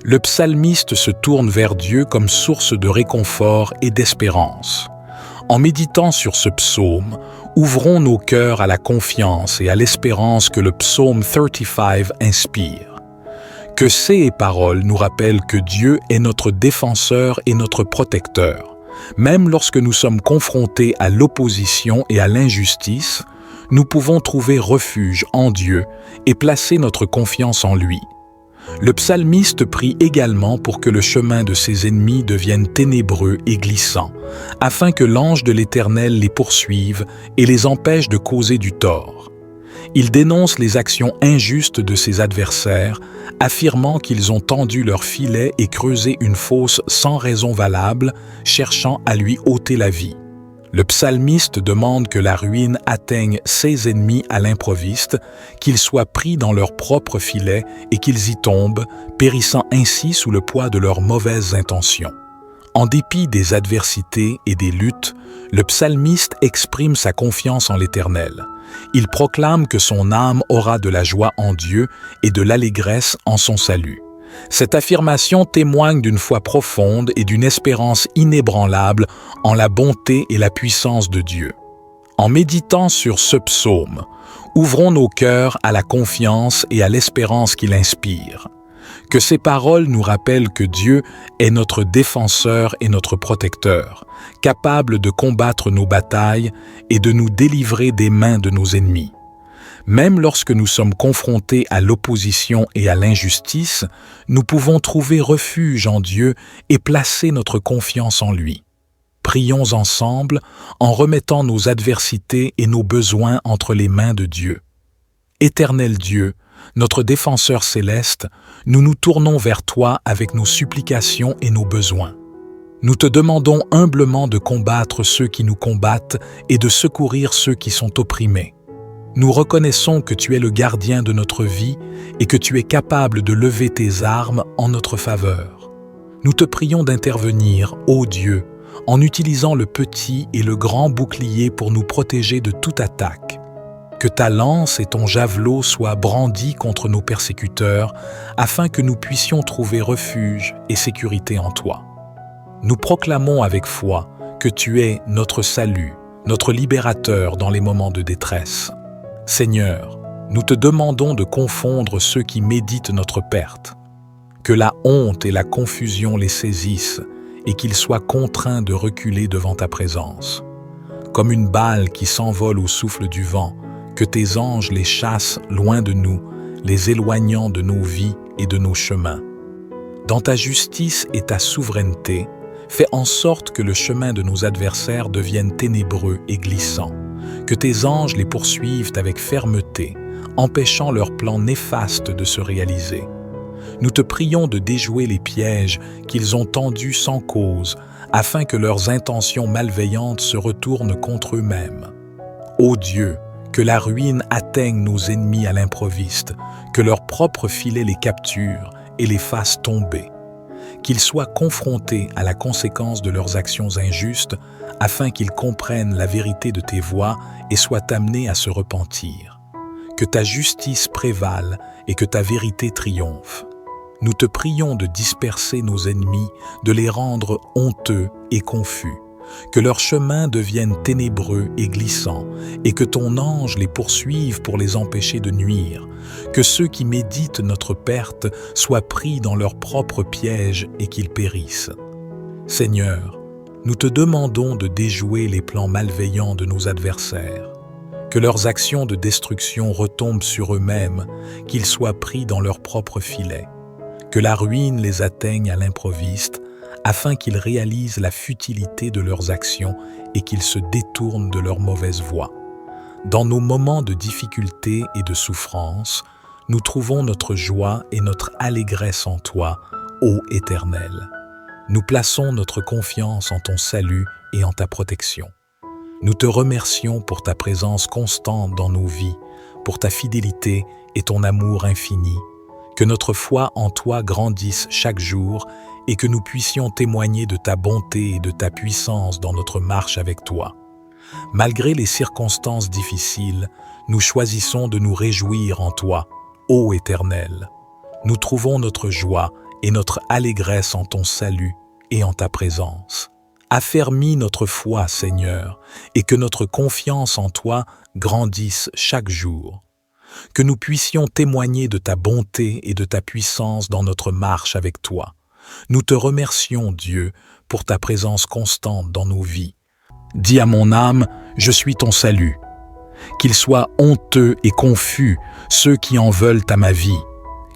le psalmiste se tourne vers Dieu comme source de réconfort et d'espérance. En méditant sur ce psaume, ouvrons nos cœurs à la confiance et à l'espérance que le psaume 35 inspire. Que ces paroles nous rappellent que Dieu est notre défenseur et notre protecteur. Même lorsque nous sommes confrontés à l'opposition et à l'injustice, nous pouvons trouver refuge en Dieu et placer notre confiance en lui. Le psalmiste prie également pour que le chemin de ses ennemis devienne ténébreux et glissant, afin que l'ange de l'Éternel les poursuive et les empêche de causer du tort. Il dénonce les actions injustes de ses adversaires, affirmant qu'ils ont tendu leur filet et creusé une fosse sans raison valable, cherchant à lui ôter la vie. Le psalmiste demande que la ruine atteigne ses ennemis à l'improviste, qu'ils soient pris dans leur propre filet et qu'ils y tombent, périssant ainsi sous le poids de leurs mauvaises intentions. En dépit des adversités et des luttes, le psalmiste exprime sa confiance en l'Éternel. Il proclame que son âme aura de la joie en Dieu et de l'allégresse en son salut. Cette affirmation témoigne d'une foi profonde et d'une espérance inébranlable en la bonté et la puissance de Dieu. En méditant sur ce psaume, ouvrons nos cœurs à la confiance et à l'espérance qu'il inspire. Que ces paroles nous rappellent que Dieu est notre défenseur et notre protecteur, capable de combattre nos batailles et de nous délivrer des mains de nos ennemis. Même lorsque nous sommes confrontés à l'opposition et à l'injustice, nous pouvons trouver refuge en Dieu et placer notre confiance en lui. Prions ensemble en remettant nos adversités et nos besoins entre les mains de Dieu. Éternel Dieu, notre défenseur céleste, nous nous tournons vers toi avec nos supplications et nos besoins. Nous te demandons humblement de combattre ceux qui nous combattent et de secourir ceux qui sont opprimés. Nous reconnaissons que tu es le gardien de notre vie et que tu es capable de lever tes armes en notre faveur. Nous te prions d'intervenir, ô Dieu, en utilisant le petit et le grand bouclier pour nous protéger de toute attaque. Que ta lance et ton javelot soient brandis contre nos persécuteurs, afin que nous puissions trouver refuge et sécurité en toi. Nous proclamons avec foi que tu es notre salut, notre libérateur dans les moments de détresse. Seigneur, nous te demandons de confondre ceux qui méditent notre perte. Que la honte et la confusion les saisissent et qu'ils soient contraints de reculer devant ta présence. Comme une balle qui s'envole au souffle du vent, que tes anges les chassent loin de nous, les éloignant de nos vies et de nos chemins. Dans ta justice et ta souveraineté, fais en sorte que le chemin de nos adversaires devienne ténébreux et glissant, que tes anges les poursuivent avec fermeté, empêchant leurs plans néfastes de se réaliser. Nous te prions de déjouer les pièges qu'ils ont tendus sans cause, afin que leurs intentions malveillantes se retournent contre eux-mêmes. Ô Dieu, que la ruine atteigne nos ennemis à l'improviste, que leur propre filet les capture et les fasse tomber. Qu'ils soient confrontés à la conséquence de leurs actions injustes, afin qu'ils comprennent la vérité de tes voies et soient amenés à se repentir. Que ta justice prévale et que ta vérité triomphe. Nous te prions de disperser nos ennemis, de les rendre honteux et confus. Que leur chemin devienne ténébreux et glissant, et que ton ange les poursuive pour les empêcher de nuire. Que ceux qui méditent notre perte soient pris dans leurs propres pièges et qu'ils périssent. Seigneur, nous te demandons de déjouer les plans malveillants de nos adversaires. Que leurs actions de destruction retombent sur eux-mêmes, qu'ils soient pris dans leurs propres filets. Que la ruine les atteigne à l'improviste, afin qu'ils réalisent la futilité de leurs actions et qu'ils se détournent de leur mauvaise voie. Dans nos moments de difficulté et de souffrance, nous trouvons notre joie et notre allégresse en toi, ô Éternel. Nous plaçons notre confiance en ton salut et en ta protection. Nous te remercions pour ta présence constante dans nos vies, pour ta fidélité et ton amour infini. Que notre foi en toi grandisse chaque jour et que nous puissions témoigner de ta bonté et de ta puissance dans notre marche avec toi. Malgré les circonstances difficiles, nous choisissons de nous réjouir en toi, ô Éternel. Nous trouvons notre joie et notre allégresse en ton salut et en ta présence. Affermis notre foi, Seigneur, et que notre confiance en toi grandisse chaque jour. Que nous puissions témoigner de ta bonté et de ta puissance dans notre marche avec toi. Nous te remercions, Dieu, pour ta présence constante dans nos vies. Dis à mon âme, je suis ton salut. Qu'ils soient honteux et confus, ceux qui en veulent à ma vie.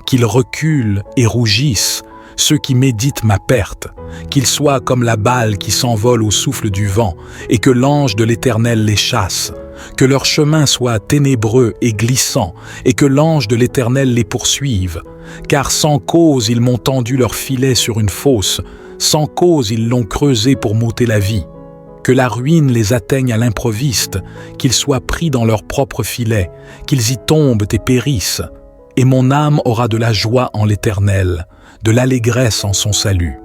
Qu'ils reculent et rougissent, ceux qui méditent ma perte. Qu'ils soient comme la balle qui s'envole au souffle du vent, et que l'ange de l'Éternel les chasse. Que leur chemin soit ténébreux et glissant, et que l'ange de l'Éternel les poursuive. Car sans cause ils m'ont tendu leur filet sur une fosse, sans cause ils l'ont creusé pour m'ôter la vie. Que la ruine les atteigne à l'improviste, qu'ils soient pris dans leur propre filet, qu'ils y tombent et périssent. Et mon âme aura de la joie en l'Éternel, de l'allégresse en son salut.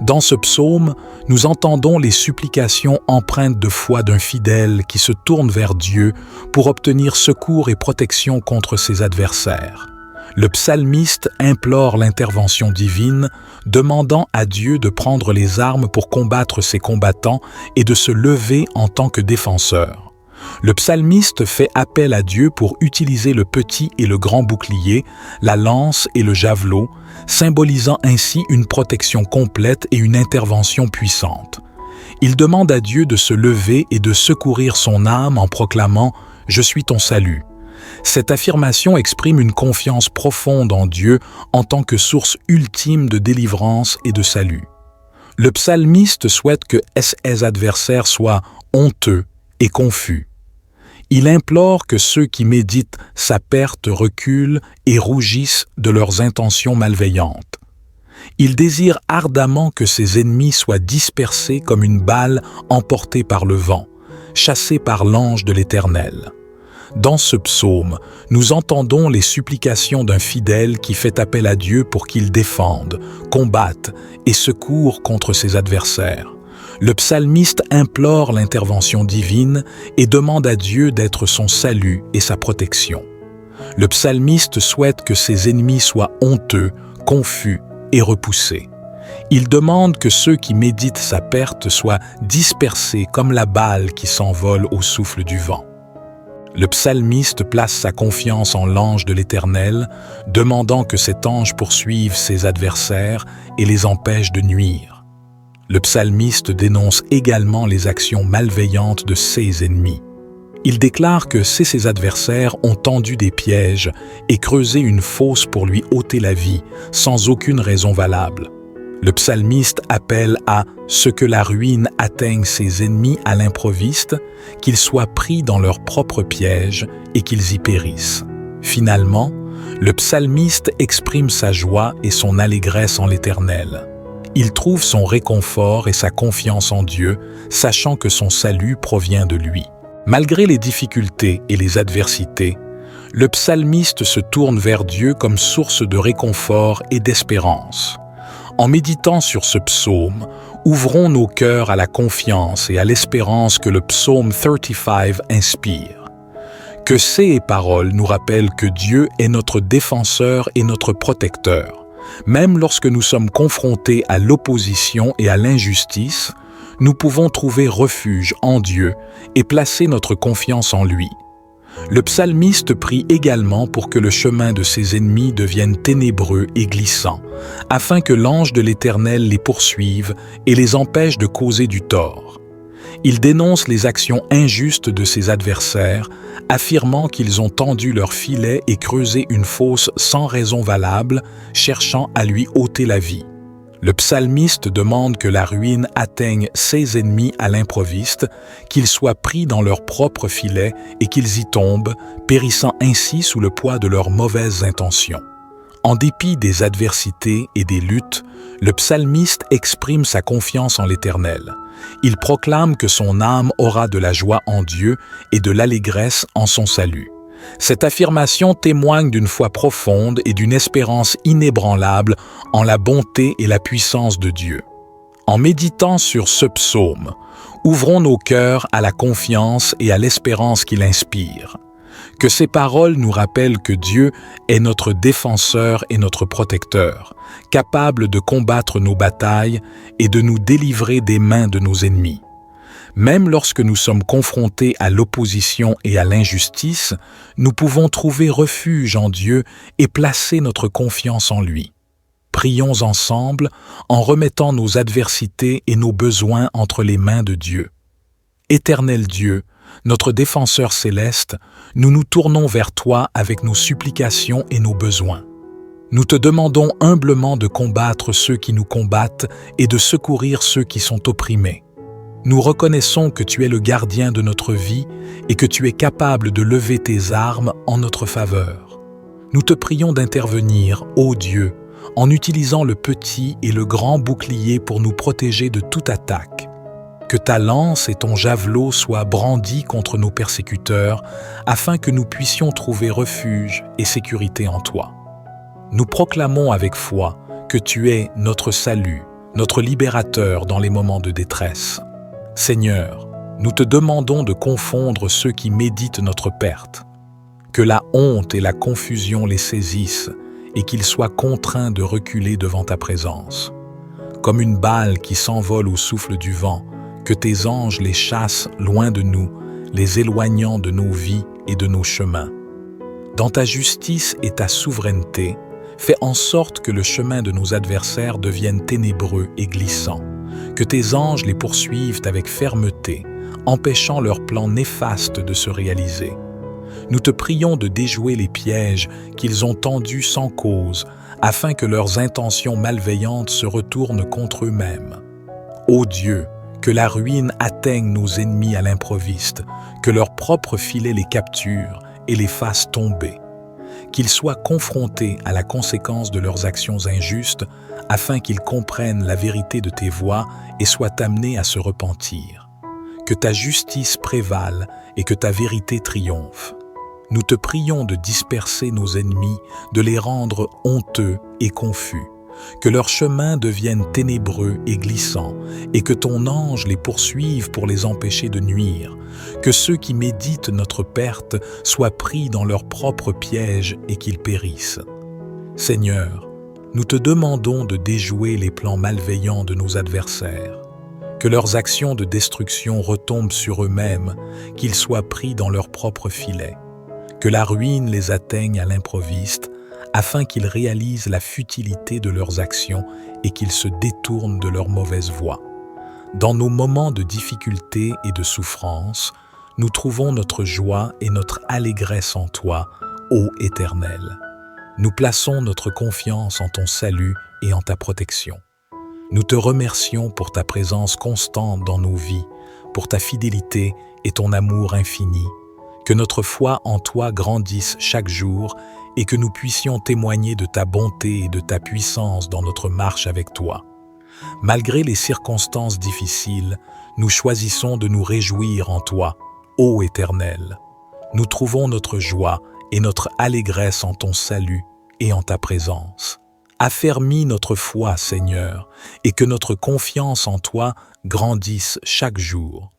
Dans ce psaume, nous entendons les supplications empreintes de foi d'un fidèle qui se tourne vers Dieu pour obtenir secours et protection contre ses adversaires. Le psalmiste implore l'intervention divine, demandant à Dieu de prendre les armes pour combattre ses combattants et de se lever en tant que défenseur. Le psalmiste fait appel à Dieu pour utiliser le petit et le grand bouclier, la lance et le javelot, symbolisant ainsi une protection complète et une intervention puissante. Il demande à Dieu de se lever et de secourir son âme en proclamant « Je suis ton salut ». Cette affirmation exprime une confiance profonde en Dieu en tant que source ultime de délivrance et de salut. Le psalmiste souhaite que ses adversaires soient honteux et confus. Il implore que ceux qui méditent sa perte reculent et rougissent de leurs intentions malveillantes. Il désire ardemment que ses ennemis soient dispersés comme une balle emportée par le vent, chassée par l'ange de l'Éternel. Dans ce psaume, nous entendons les supplications d'un fidèle qui fait appel à Dieu pour qu'il défende, combatte et secourt contre ses adversaires. Le psalmiste implore l'intervention divine et demande à Dieu d'être son salut et sa protection. Le psalmiste souhaite que ses ennemis soient honteux, confus et repoussés. Il demande que ceux qui méditent sa perte soient dispersés comme la balle qui s'envole au souffle du vent. Le psalmiste place sa confiance en l'ange de l'Éternel, demandant que cet ange poursuive ses adversaires et les empêche de nuire. Le psalmiste dénonce également les actions malveillantes de ses ennemis. Il déclare que ses adversaires ont tendu des pièges et creusé une fosse pour lui ôter la vie, sans aucune raison valable. Le psalmiste appelle à ce que la ruine atteigne ses ennemis à l'improviste, qu'ils soient pris dans leurs propres pièges et qu'ils y périssent. Finalement, le psalmiste exprime sa joie et son allégresse en l'Éternel. Il trouve son réconfort et sa confiance en Dieu, sachant que son salut provient de lui. Malgré les difficultés et les adversités, le psalmiste se tourne vers Dieu comme source de réconfort et d'espérance. En méditant sur ce psaume, ouvrons nos cœurs à la confiance et à l'espérance que le psaume 35 inspire. Que ces paroles nous rappellent que Dieu est notre défenseur et notre protecteur. Même lorsque nous sommes confrontés à l'opposition et à l'injustice, nous pouvons trouver refuge en Dieu et placer notre confiance en lui. Le psalmiste prie également pour que le chemin de ses ennemis devienne ténébreux et glissant, afin que l'ange de l'Éternel les poursuive et les empêche de causer du tort. Il dénonce les actions injustes de ses adversaires, affirmant qu'ils ont tendu leur filet et creusé une fosse sans raison valable, cherchant à lui ôter la vie. Le psalmiste demande que la ruine atteigne ses ennemis à l'improviste, qu'ils soient pris dans leur propre filet et qu'ils y tombent, périssant ainsi sous le poids de leurs mauvaises intentions. En dépit des adversités et des luttes, le psalmiste exprime sa confiance en l'Éternel. Il proclame que son âme aura de la joie en Dieu et de l'allégresse en son salut. Cette affirmation témoigne d'une foi profonde et d'une espérance inébranlable en la bonté et la puissance de Dieu. En méditant sur ce psaume, ouvrons nos cœurs à la confiance et à l'espérance qu'il inspire. Que ces paroles nous rappellent que Dieu est notre défenseur et notre protecteur, capable de combattre nos batailles et de nous délivrer des mains de nos ennemis. Même lorsque nous sommes confrontés à l'opposition et à l'injustice, nous pouvons trouver refuge en Dieu et placer notre confiance en lui. Prions ensemble en remettant nos adversités et nos besoins entre les mains de Dieu. Éternel Dieu, notre défenseur céleste, nous nous tournons vers toi avec nos supplications et nos besoins. Nous te demandons humblement de combattre ceux qui nous combattent et de secourir ceux qui sont opprimés. Nous reconnaissons que tu es le gardien de notre vie et que tu es capable de lever tes armes en notre faveur. Nous te prions d'intervenir, ô Dieu, en utilisant le petit et le grand bouclier pour nous protéger de toute attaque. Que ta lance et ton javelot soient brandis contre nos persécuteurs, afin que nous puissions trouver refuge et sécurité en toi. Nous proclamons avec foi que tu es notre salut, notre libérateur dans les moments de détresse. Seigneur, nous te demandons de confondre ceux qui méditent notre perte. Que la honte et la confusion les saisissent et qu'ils soient contraints de reculer devant ta présence. Comme une balle qui s'envole au souffle du vent, que tes anges les chassent loin de nous, les éloignant de nos vies et de nos chemins. Dans ta justice et ta souveraineté, fais en sorte que le chemin de nos adversaires devienne ténébreux et glissant, que tes anges les poursuivent avec fermeté, empêchant leurs plans néfastes de se réaliser. Nous te prions de déjouer les pièges qu'ils ont tendus sans cause, afin que leurs intentions malveillantes se retournent contre eux-mêmes. Ô Dieu, que la ruine atteigne nos ennemis à l'improviste, que leur propre filet les capture et les fasse tomber. Qu'ils soient confrontés à la conséquence de leurs actions injustes, afin qu'ils comprennent la vérité de tes voies et soient amenés à se repentir. Que ta justice prévale et que ta vérité triomphe. Nous te prions de disperser nos ennemis, de les rendre honteux et confus, que leur chemin devienne ténébreux et glissant, et que ton ange les poursuive pour les empêcher de nuire, que ceux qui méditent notre perte soient pris dans leur propre piège et qu'ils périssent. Seigneur, nous te demandons de déjouer les plans malveillants de nos adversaires, que leurs actions de destruction retombent sur eux-mêmes, qu'ils soient pris dans leur propre filet, que la ruine les atteigne à l'improviste, afin qu'ils réalisent la futilité de leurs actions et qu'ils se détournent de leur mauvaise voie. Dans nos moments de difficulté et de souffrance, nous trouvons notre joie et notre allégresse en toi, ô Éternel. Nous plaçons notre confiance en ton salut et en ta protection. Nous te remercions pour ta présence constante dans nos vies, pour ta fidélité et ton amour infini. Que notre foi en toi grandisse chaque jour et que nous puissions témoigner de ta bonté et de ta puissance dans notre marche avec toi. Malgré les circonstances difficiles, nous choisissons de nous réjouir en toi, ô Éternel. Nous trouvons notre joie et notre allégresse en ton salut et en ta présence. Affermis notre foi, Seigneur, et que notre confiance en toi grandisse chaque jour.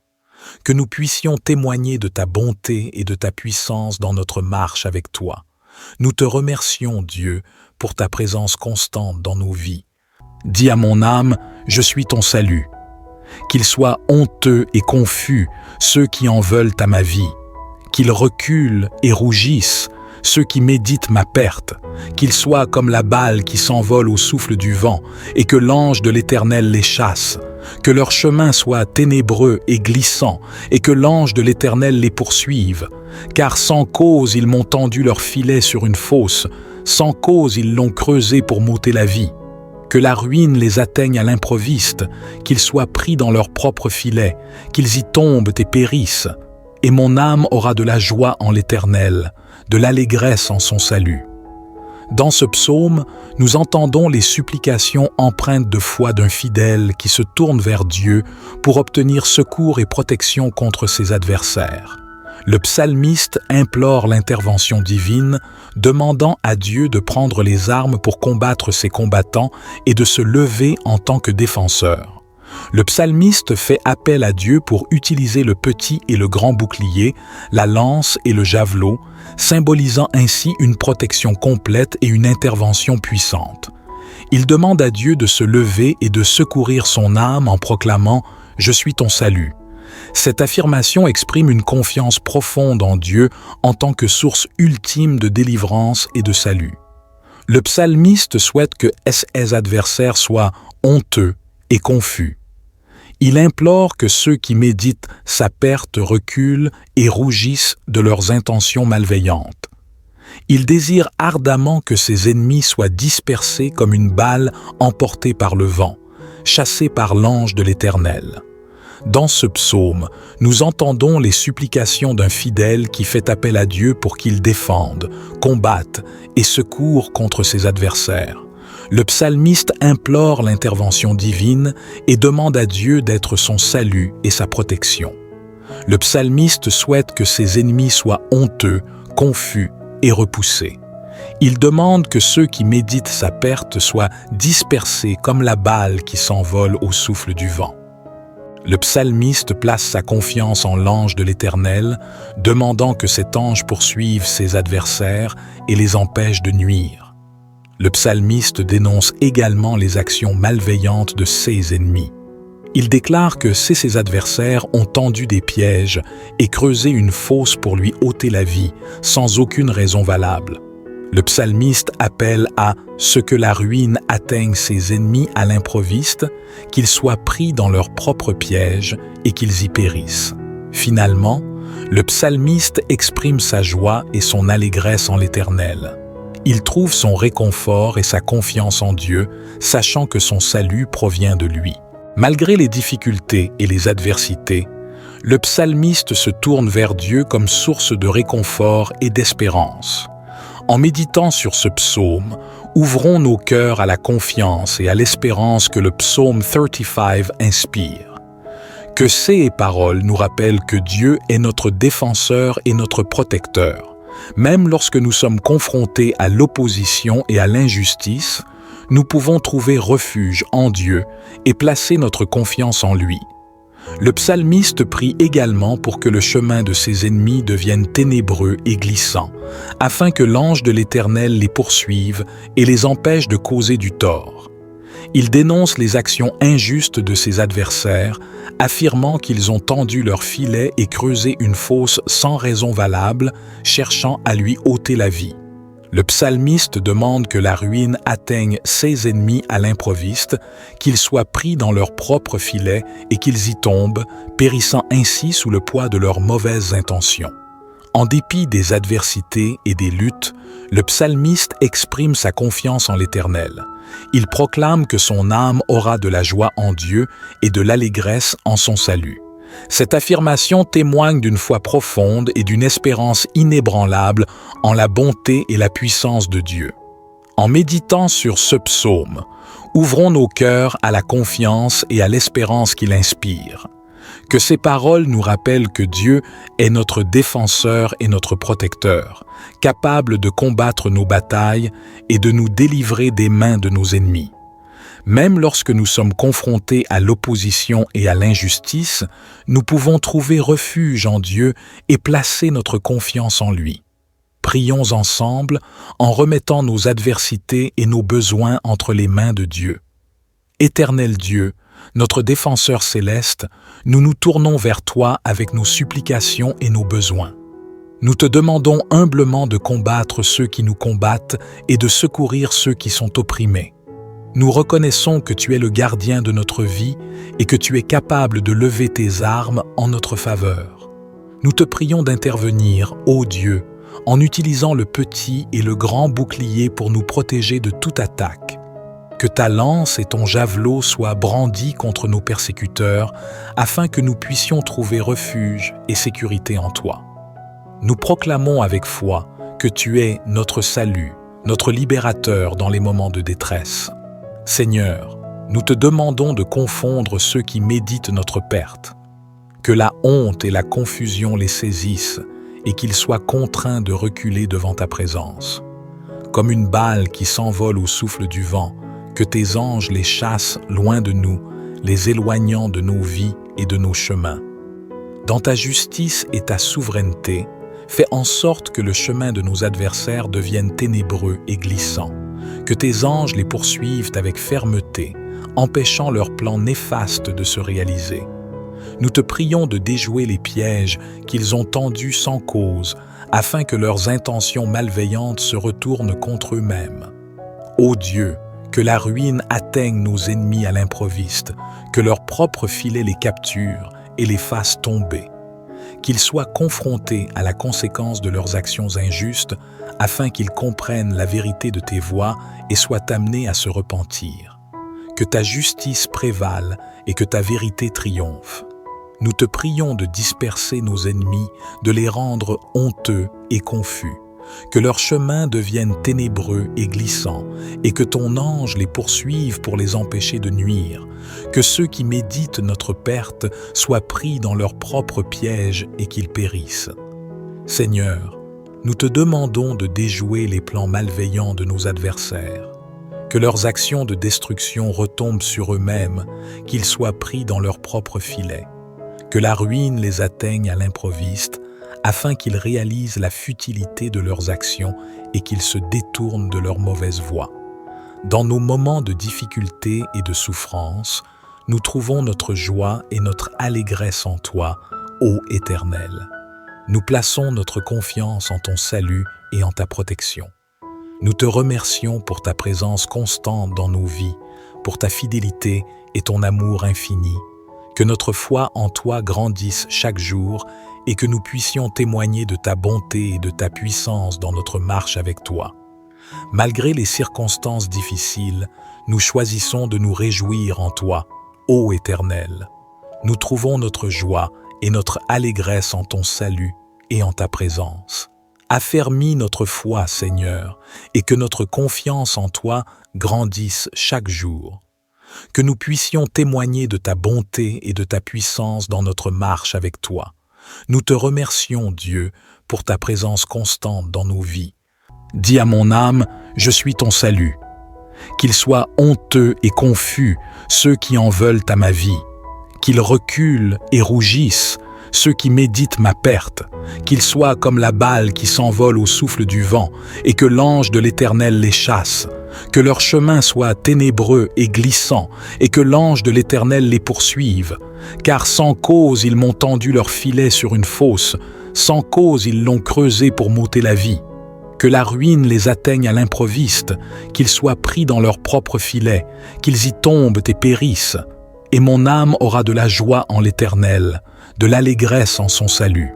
Que nous puissions témoigner de ta bonté et de ta puissance dans notre marche avec toi. Nous te remercions, Dieu, pour ta présence constante dans nos vies. Dis à mon âme, je suis ton salut. Qu'ils soient honteux et confus, ceux qui en veulent à ma vie. Qu'ils reculent et rougissent, ceux qui méditent ma perte. Qu'ils soient comme la balle qui s'envole au souffle du vent, et que l'ange de l'Éternel les chasse. Que leur chemin soit ténébreux et glissant, et que l'ange de l'Éternel les poursuive. Car sans cause ils m'ont tendu leur filet sur une fosse, sans cause ils l'ont creusé pour m'ôter la vie. Que la ruine les atteigne à l'improviste, qu'ils soient pris dans leur propre filet, qu'ils y tombent et périssent. Et mon âme aura de la joie en l'Éternel, de l'allégresse en son salut. Dans ce psaume, nous entendons les supplications empreintes de foi d'un fidèle qui se tourne vers Dieu pour obtenir secours et protection contre ses adversaires. Le psalmiste implore l'intervention divine, demandant à Dieu de prendre les armes pour combattre ses combattants et de se lever en tant que défenseur. Le psalmiste fait appel à Dieu pour utiliser le petit et le grand bouclier, la lance et le javelot, symbolisant ainsi une protection complète et une intervention puissante. Il demande à Dieu de se lever et de secourir son âme en proclamant « Je suis ton salut ». Cette affirmation exprime une confiance profonde en Dieu en tant que source ultime de délivrance et de salut. Le psalmiste souhaite que ses adversaires soient honteux et confus. Il implore que ceux qui méditent sa perte reculent et rougissent de leurs intentions malveillantes. Il désire ardemment que ses ennemis soient dispersés comme une balle emportée par le vent, chassés par l'ange de l'Éternel. Dans ce psaume, nous entendons les supplications d'un fidèle qui fait appel à Dieu pour qu'il défende, combatte et secourt contre ses adversaires. Le psalmiste implore l'intervention divine et demande à Dieu d'être son salut et sa protection. Le psalmiste souhaite que ses ennemis soient honteux, confus et repoussés. Il demande que ceux qui méditent sa perte soient dispersés comme la balle qui s'envole au souffle du vent. Le psalmiste place sa confiance en l'ange de l'Éternel, demandant que cet ange poursuive ses adversaires et les empêche de nuire. Le psalmiste dénonce également les actions malveillantes de ses ennemis. Il déclare que ses adversaires ont tendu des pièges et creusé une fosse pour lui ôter la vie, sans aucune raison valable. Le psalmiste appelle à ce que la ruine atteigne ses ennemis à l'improviste, qu'ils soient pris dans leurs propres pièges et qu'ils y périssent. Finalement, le psalmiste exprime sa joie et son allégresse en l'Éternel. Il trouve son réconfort et sa confiance en Dieu, sachant que son salut provient de lui. Malgré les difficultés et les adversités, le psalmiste se tourne vers Dieu comme source de réconfort et d'espérance. En méditant sur ce psaume, ouvrons nos cœurs à la confiance et à l'espérance que le psaume 35 inspire. Que ces paroles nous rappellent que Dieu est notre défenseur et notre protecteur. Même lorsque nous sommes confrontés à l'opposition et à l'injustice, nous pouvons trouver refuge en Dieu et placer notre confiance en lui. Le psalmiste prie également pour que le chemin de ses ennemis devienne ténébreux et glissant, afin que l'ange de l'Éternel les poursuive et les empêche de causer du tort. Il dénonce les actions injustes de ses adversaires, affirmant qu'ils ont tendu leur filet et creusé une fosse sans raison valable, cherchant à lui ôter la vie. Le psalmiste demande que la ruine atteigne ses ennemis à l'improviste, qu'ils soient pris dans leur propre filet et qu'ils y tombent, périssant ainsi sous le poids de leurs mauvaises intentions. En dépit des adversités et des luttes, le psalmiste exprime sa confiance en l'Éternel. Il proclame que son âme aura de la joie en Dieu et de l'allégresse en son salut. Cette affirmation témoigne d'une foi profonde et d'une espérance inébranlable en la bonté et la puissance de Dieu. En méditant sur ce psaume, ouvrons nos cœurs à la confiance et à l'espérance qu'il inspire. Que ces paroles nous rappellent que Dieu est notre défenseur et notre protecteur, capable de combattre nos batailles et de nous délivrer des mains de nos ennemis. Même lorsque nous sommes confrontés à l'opposition et à l'injustice, nous pouvons trouver refuge en Dieu et placer notre confiance en lui. Prions ensemble en remettant nos adversités et nos besoins entre les mains de Dieu. Éternel Dieu, notre défenseur céleste, nous nous tournons vers toi avec nos supplications et nos besoins. Nous te demandons humblement de combattre ceux qui nous combattent et de secourir ceux qui sont opprimés. Nous reconnaissons que tu es le gardien de notre vie et que tu es capable de lever tes armes en notre faveur. Nous te prions d'intervenir, ô Dieu, en utilisant le petit et le grand bouclier pour nous protéger de toute attaque. Que ta lance et ton javelot soient brandis contre nos persécuteurs, afin que nous puissions trouver refuge et sécurité en toi. Nous proclamons avec foi que tu es notre salut, notre libérateur dans les moments de détresse. Seigneur, nous te demandons de confondre ceux qui méditent notre perte. Que la honte et la confusion les saisissent et qu'ils soient contraints de reculer devant ta présence. Comme une balle qui s'envole au souffle du vent, que tes anges les chassent loin de nous, les éloignant de nos vies et de nos chemins. Dans ta justice et ta souveraineté, fais en sorte que le chemin de nos adversaires devienne ténébreux et glissant. Que tes anges les poursuivent avec fermeté, empêchant leurs plans néfastes de se réaliser. Nous te prions de déjouer les pièges qu'ils ont tendus sans cause, afin que leurs intentions malveillantes se retournent contre eux-mêmes. Ô Dieu, que la ruine atteigne nos ennemis à l'improviste, que leur propre filet les capture et les fasse tomber. Qu'ils soient confrontés à la conséquence de leurs actions injustes, afin qu'ils comprennent la vérité de tes voies et soient amenés à se repentir. Que ta justice prévale et que ta vérité triomphe. Nous te prions de disperser nos ennemis, de les rendre honteux et confus. Que leur chemin devienne ténébreux et glissant, et que ton ange les poursuive pour les empêcher de nuire. Que ceux qui méditent notre perte soient pris dans leur propre piège et qu'ils périssent. Seigneur, nous te demandons de déjouer les plans malveillants de nos adversaires. Que leurs actions de destruction retombent sur eux-mêmes, qu'ils soient pris dans leur propre filet. Que la ruine les atteigne à l'improviste, afin qu'ils réalisent la futilité de leurs actions et qu'ils se détournent de leur mauvaise voie. Dans nos moments de difficulté et de souffrance, nous trouvons notre joie et notre allégresse en toi, ô Éternel. Nous plaçons notre confiance en ton salut et en ta protection. Nous te remercions pour ta présence constante dans nos vies, pour ta fidélité et ton amour infini. Que notre foi en toi grandisse chaque jour et que nous puissions témoigner de ta bonté et de ta puissance dans notre marche avec toi. Malgré les circonstances difficiles, nous choisissons de nous réjouir en toi, ô Éternel. Nous trouvons notre joie et notre allégresse en ton salut et en ta présence. Affermis notre foi, Seigneur, et que notre confiance en toi grandisse chaque jour. Que nous puissions témoigner de ta bonté et de ta puissance dans notre marche avec toi. Nous te remercions, Dieu, pour ta présence constante dans nos vies. Dis à mon âme, je suis ton salut. Qu'ils soient honteux et confus ceux qui en veulent à ma vie. Qu'ils reculent et rougissent ceux qui méditent ma perte, qu'ils soient comme la balle qui s'envole au souffle du vent, et que l'ange de l'Éternel les chasse, que leur chemin soit ténébreux et glissant, et que l'ange de l'Éternel les poursuive, car sans cause ils m'ont tendu leur filet sur une fosse, sans cause ils l'ont creusé pour m'ôter la vie. Que la ruine les atteigne à l'improviste, qu'ils soient pris dans leur propre filet, qu'ils y tombent et périssent, et mon âme aura de la joie en l'Éternel, de l'allégresse en son salut.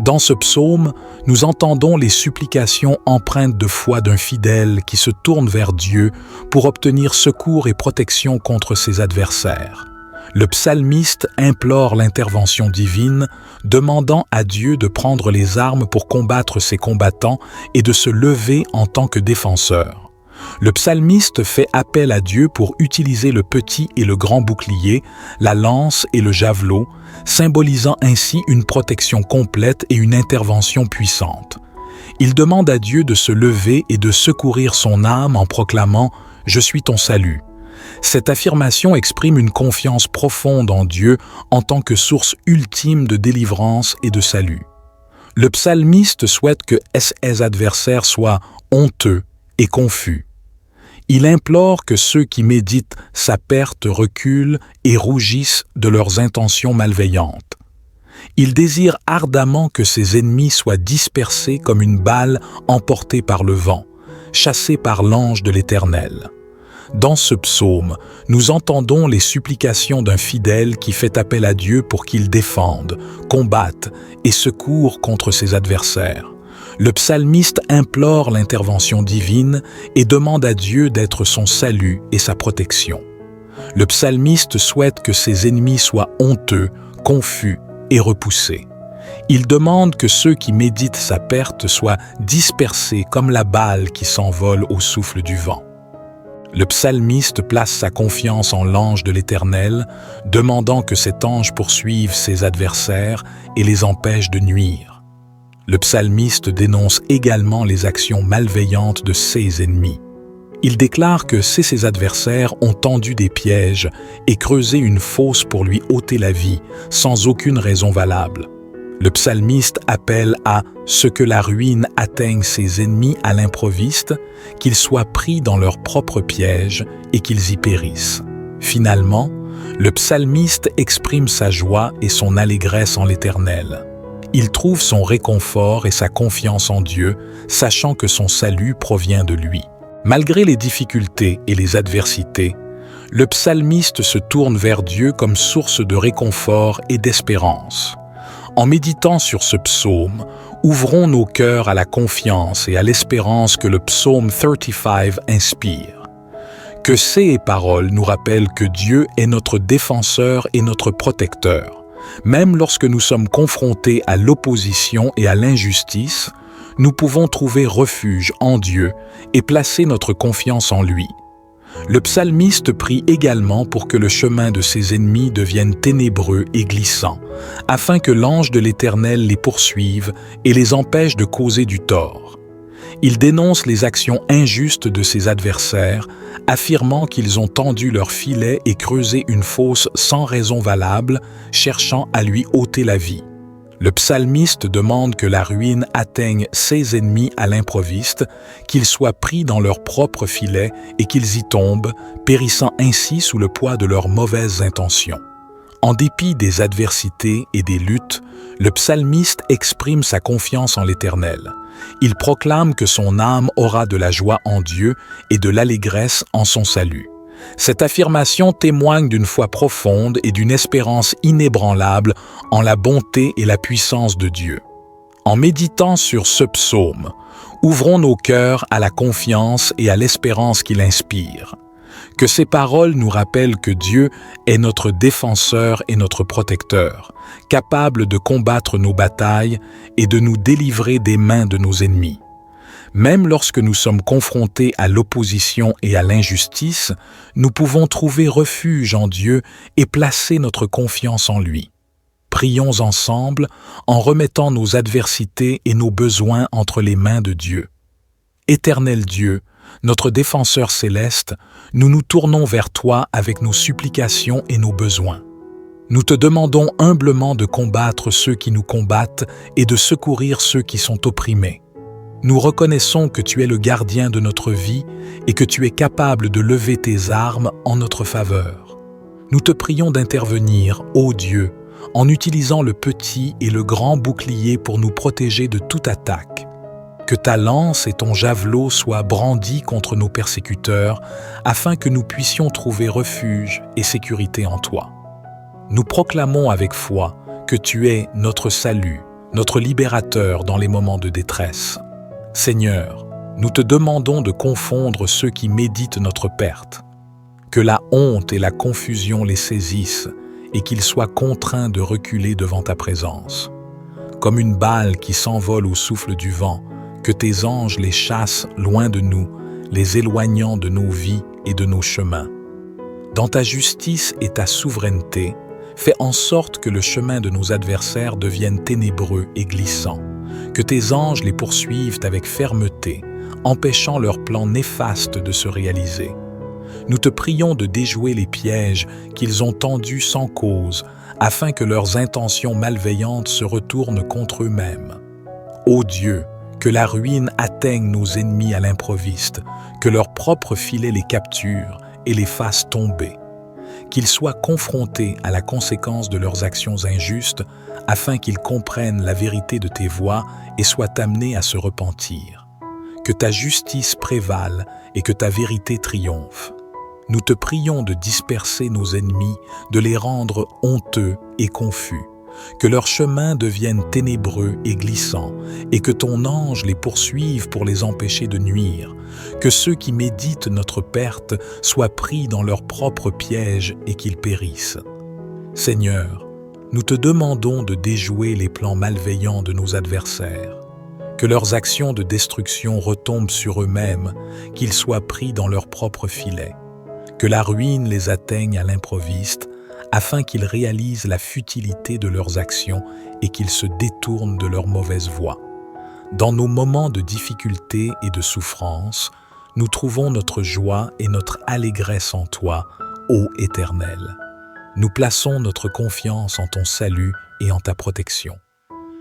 Dans ce psaume, nous entendons les supplications empreintes de foi d'un fidèle qui se tourne vers Dieu pour obtenir secours et protection contre ses adversaires. Le psalmiste implore l'intervention divine, demandant à Dieu de prendre les armes pour combattre ses combattants et de se lever en tant que défenseur. Le psalmiste fait appel à Dieu pour utiliser le petit et le grand bouclier, la lance et le javelot, symbolisant ainsi une protection complète et une intervention puissante. Il demande à Dieu de se lever et de secourir son âme en proclamant « Je suis ton salut ». Cette affirmation exprime une confiance profonde en Dieu en tant que source ultime de délivrance et de salut. Le psalmiste souhaite que ses adversaires soient honteux et confus. Il implore que ceux qui méditent sa perte reculent et rougissent de leurs intentions malveillantes. Il désire ardemment que ses ennemis soient dispersés comme une balle emportée par le vent, chassée par l'ange de l'Éternel. Dans ce psaume, nous entendons les supplications d'un fidèle qui fait appel à Dieu pour qu'il défende, combatte et secourt contre ses adversaires. Le psalmiste implore l'intervention divine et demande à Dieu d'être son salut et sa protection. Le psalmiste souhaite que ses ennemis soient honteux, confus et repoussés. Il demande que ceux qui méditent sa perte soient dispersés comme la balle qui s'envole au souffle du vent. Le psalmiste place sa confiance en l'ange de l'Éternel, demandant que cet ange poursuive ses adversaires et les empêche de nuire. Le psalmiste dénonce également les actions malveillantes de ses ennemis. Il déclare que ses adversaires ont tendu des pièges et creusé une fosse pour lui ôter la vie, sans aucune raison valable. Le psalmiste appelle à ce que la ruine atteigne ses ennemis à l'improviste, qu'ils soient pris dans leurs propres pièges et qu'ils y périssent. Finalement, le psalmiste exprime sa joie et son allégresse en l'Éternel. Il trouve son réconfort et sa confiance en Dieu, sachant que son salut provient de lui. Malgré les difficultés et les adversités, le psalmiste se tourne vers Dieu comme source de réconfort et d'espérance. En méditant sur ce psaume, ouvrons nos cœurs à la confiance et à l'espérance que le psaume 35 inspire. Que ces paroles nous rappellent que Dieu est notre défenseur et notre protecteur. Même lorsque nous sommes confrontés à l'opposition et à l'injustice, nous pouvons trouver refuge en Dieu et placer notre confiance en lui. Le psalmiste prie également pour que le chemin de ses ennemis devienne ténébreux et glissant, afin que l'ange de l'Éternel les poursuive et les empêche de causer du tort. Il dénonce les actions injustes de ses adversaires, affirmant qu'ils ont tendu leur filet et creusé une fosse sans raison valable, cherchant à lui ôter la vie. Le psalmiste demande que la ruine atteigne ses ennemis à l'improviste, qu'ils soient pris dans leur propre filet et qu'ils y tombent, périssant ainsi sous le poids de leurs mauvaises intentions. En dépit des adversités et des luttes, le psalmiste exprime sa confiance en l'Éternel. Il proclame que son âme aura de la joie en Dieu et de l'allégresse en son salut. Cette affirmation témoigne d'une foi profonde et d'une espérance inébranlable en la bonté et la puissance de Dieu. En méditant sur ce psaume, ouvrons nos cœurs à la confiance et à l'espérance qu'il inspire. Que ces paroles nous rappellent que Dieu est notre défenseur et notre protecteur, capable de combattre nos batailles et de nous délivrer des mains de nos ennemis. Même lorsque nous sommes confrontés à l'opposition et à l'injustice, nous pouvons trouver refuge en Dieu et placer notre confiance en lui. Prions ensemble en remettant nos adversités et nos besoins entre les mains de Dieu. Éternel Dieu, notre défenseur céleste, nous nous tournons vers toi avec nos supplications et nos besoins. Nous te demandons humblement de combattre ceux qui nous combattent et de secourir ceux qui sont opprimés. Nous reconnaissons que tu es le gardien de notre vie et que tu es capable de lever tes armes en notre faveur. Nous te prions d'intervenir, ô Dieu, en utilisant le petit et le grand bouclier pour nous protéger de toute attaque. Que ta lance et ton javelot soient brandis contre nos persécuteurs, afin que nous puissions trouver refuge et sécurité en toi. Nous proclamons avec foi que tu es notre salut, notre libérateur dans les moments de détresse. Seigneur, nous te demandons de confondre ceux qui méditent notre perte. Que la honte et la confusion les saisissent et qu'ils soient contraints de reculer devant ta présence. Comme une balle qui s'envole au souffle du vent, que tes anges les chassent loin de nous, les éloignant de nos vies et de nos chemins. Dans ta justice et ta souveraineté, fais en sorte que le chemin de nos adversaires devienne ténébreux et glissant. Que tes anges les poursuivent avec fermeté, empêchant leurs plans néfastes de se réaliser. Nous te prions de déjouer les pièges qu'ils ont tendus sans cause, afin que leurs intentions malveillantes se retournent contre eux-mêmes. Ô Dieu, que la ruine atteigne nos ennemis à l'improviste, que leur propre filet les capture et les fasse tomber. Qu'ils soient confrontés à la conséquence de leurs actions injustes, afin qu'ils comprennent la vérité de tes voies et soient amenés à se repentir. Que ta justice prévale et que ta vérité triomphe. Nous te prions de disperser nos ennemis, de les rendre honteux et confus. Que leur chemin devienne ténébreux et glissant, et que ton ange les poursuive pour les empêcher de nuire. Que ceux qui méditent notre perte soient pris dans leur propre piège et qu'ils périssent. Seigneur, nous te demandons de déjouer les plans malveillants de nos adversaires. Que leurs actions de destruction retombent sur eux-mêmes, qu'ils soient pris dans leur propre filet. Que la ruine les atteigne à l'improviste, afin qu'ils réalisent la futilité de leurs actions et qu'ils se détournent de leur mauvaise voie. Dans nos moments de difficulté et de souffrance, nous trouvons notre joie et notre allégresse en toi, ô Éternel. Nous plaçons notre confiance en ton salut et en ta protection.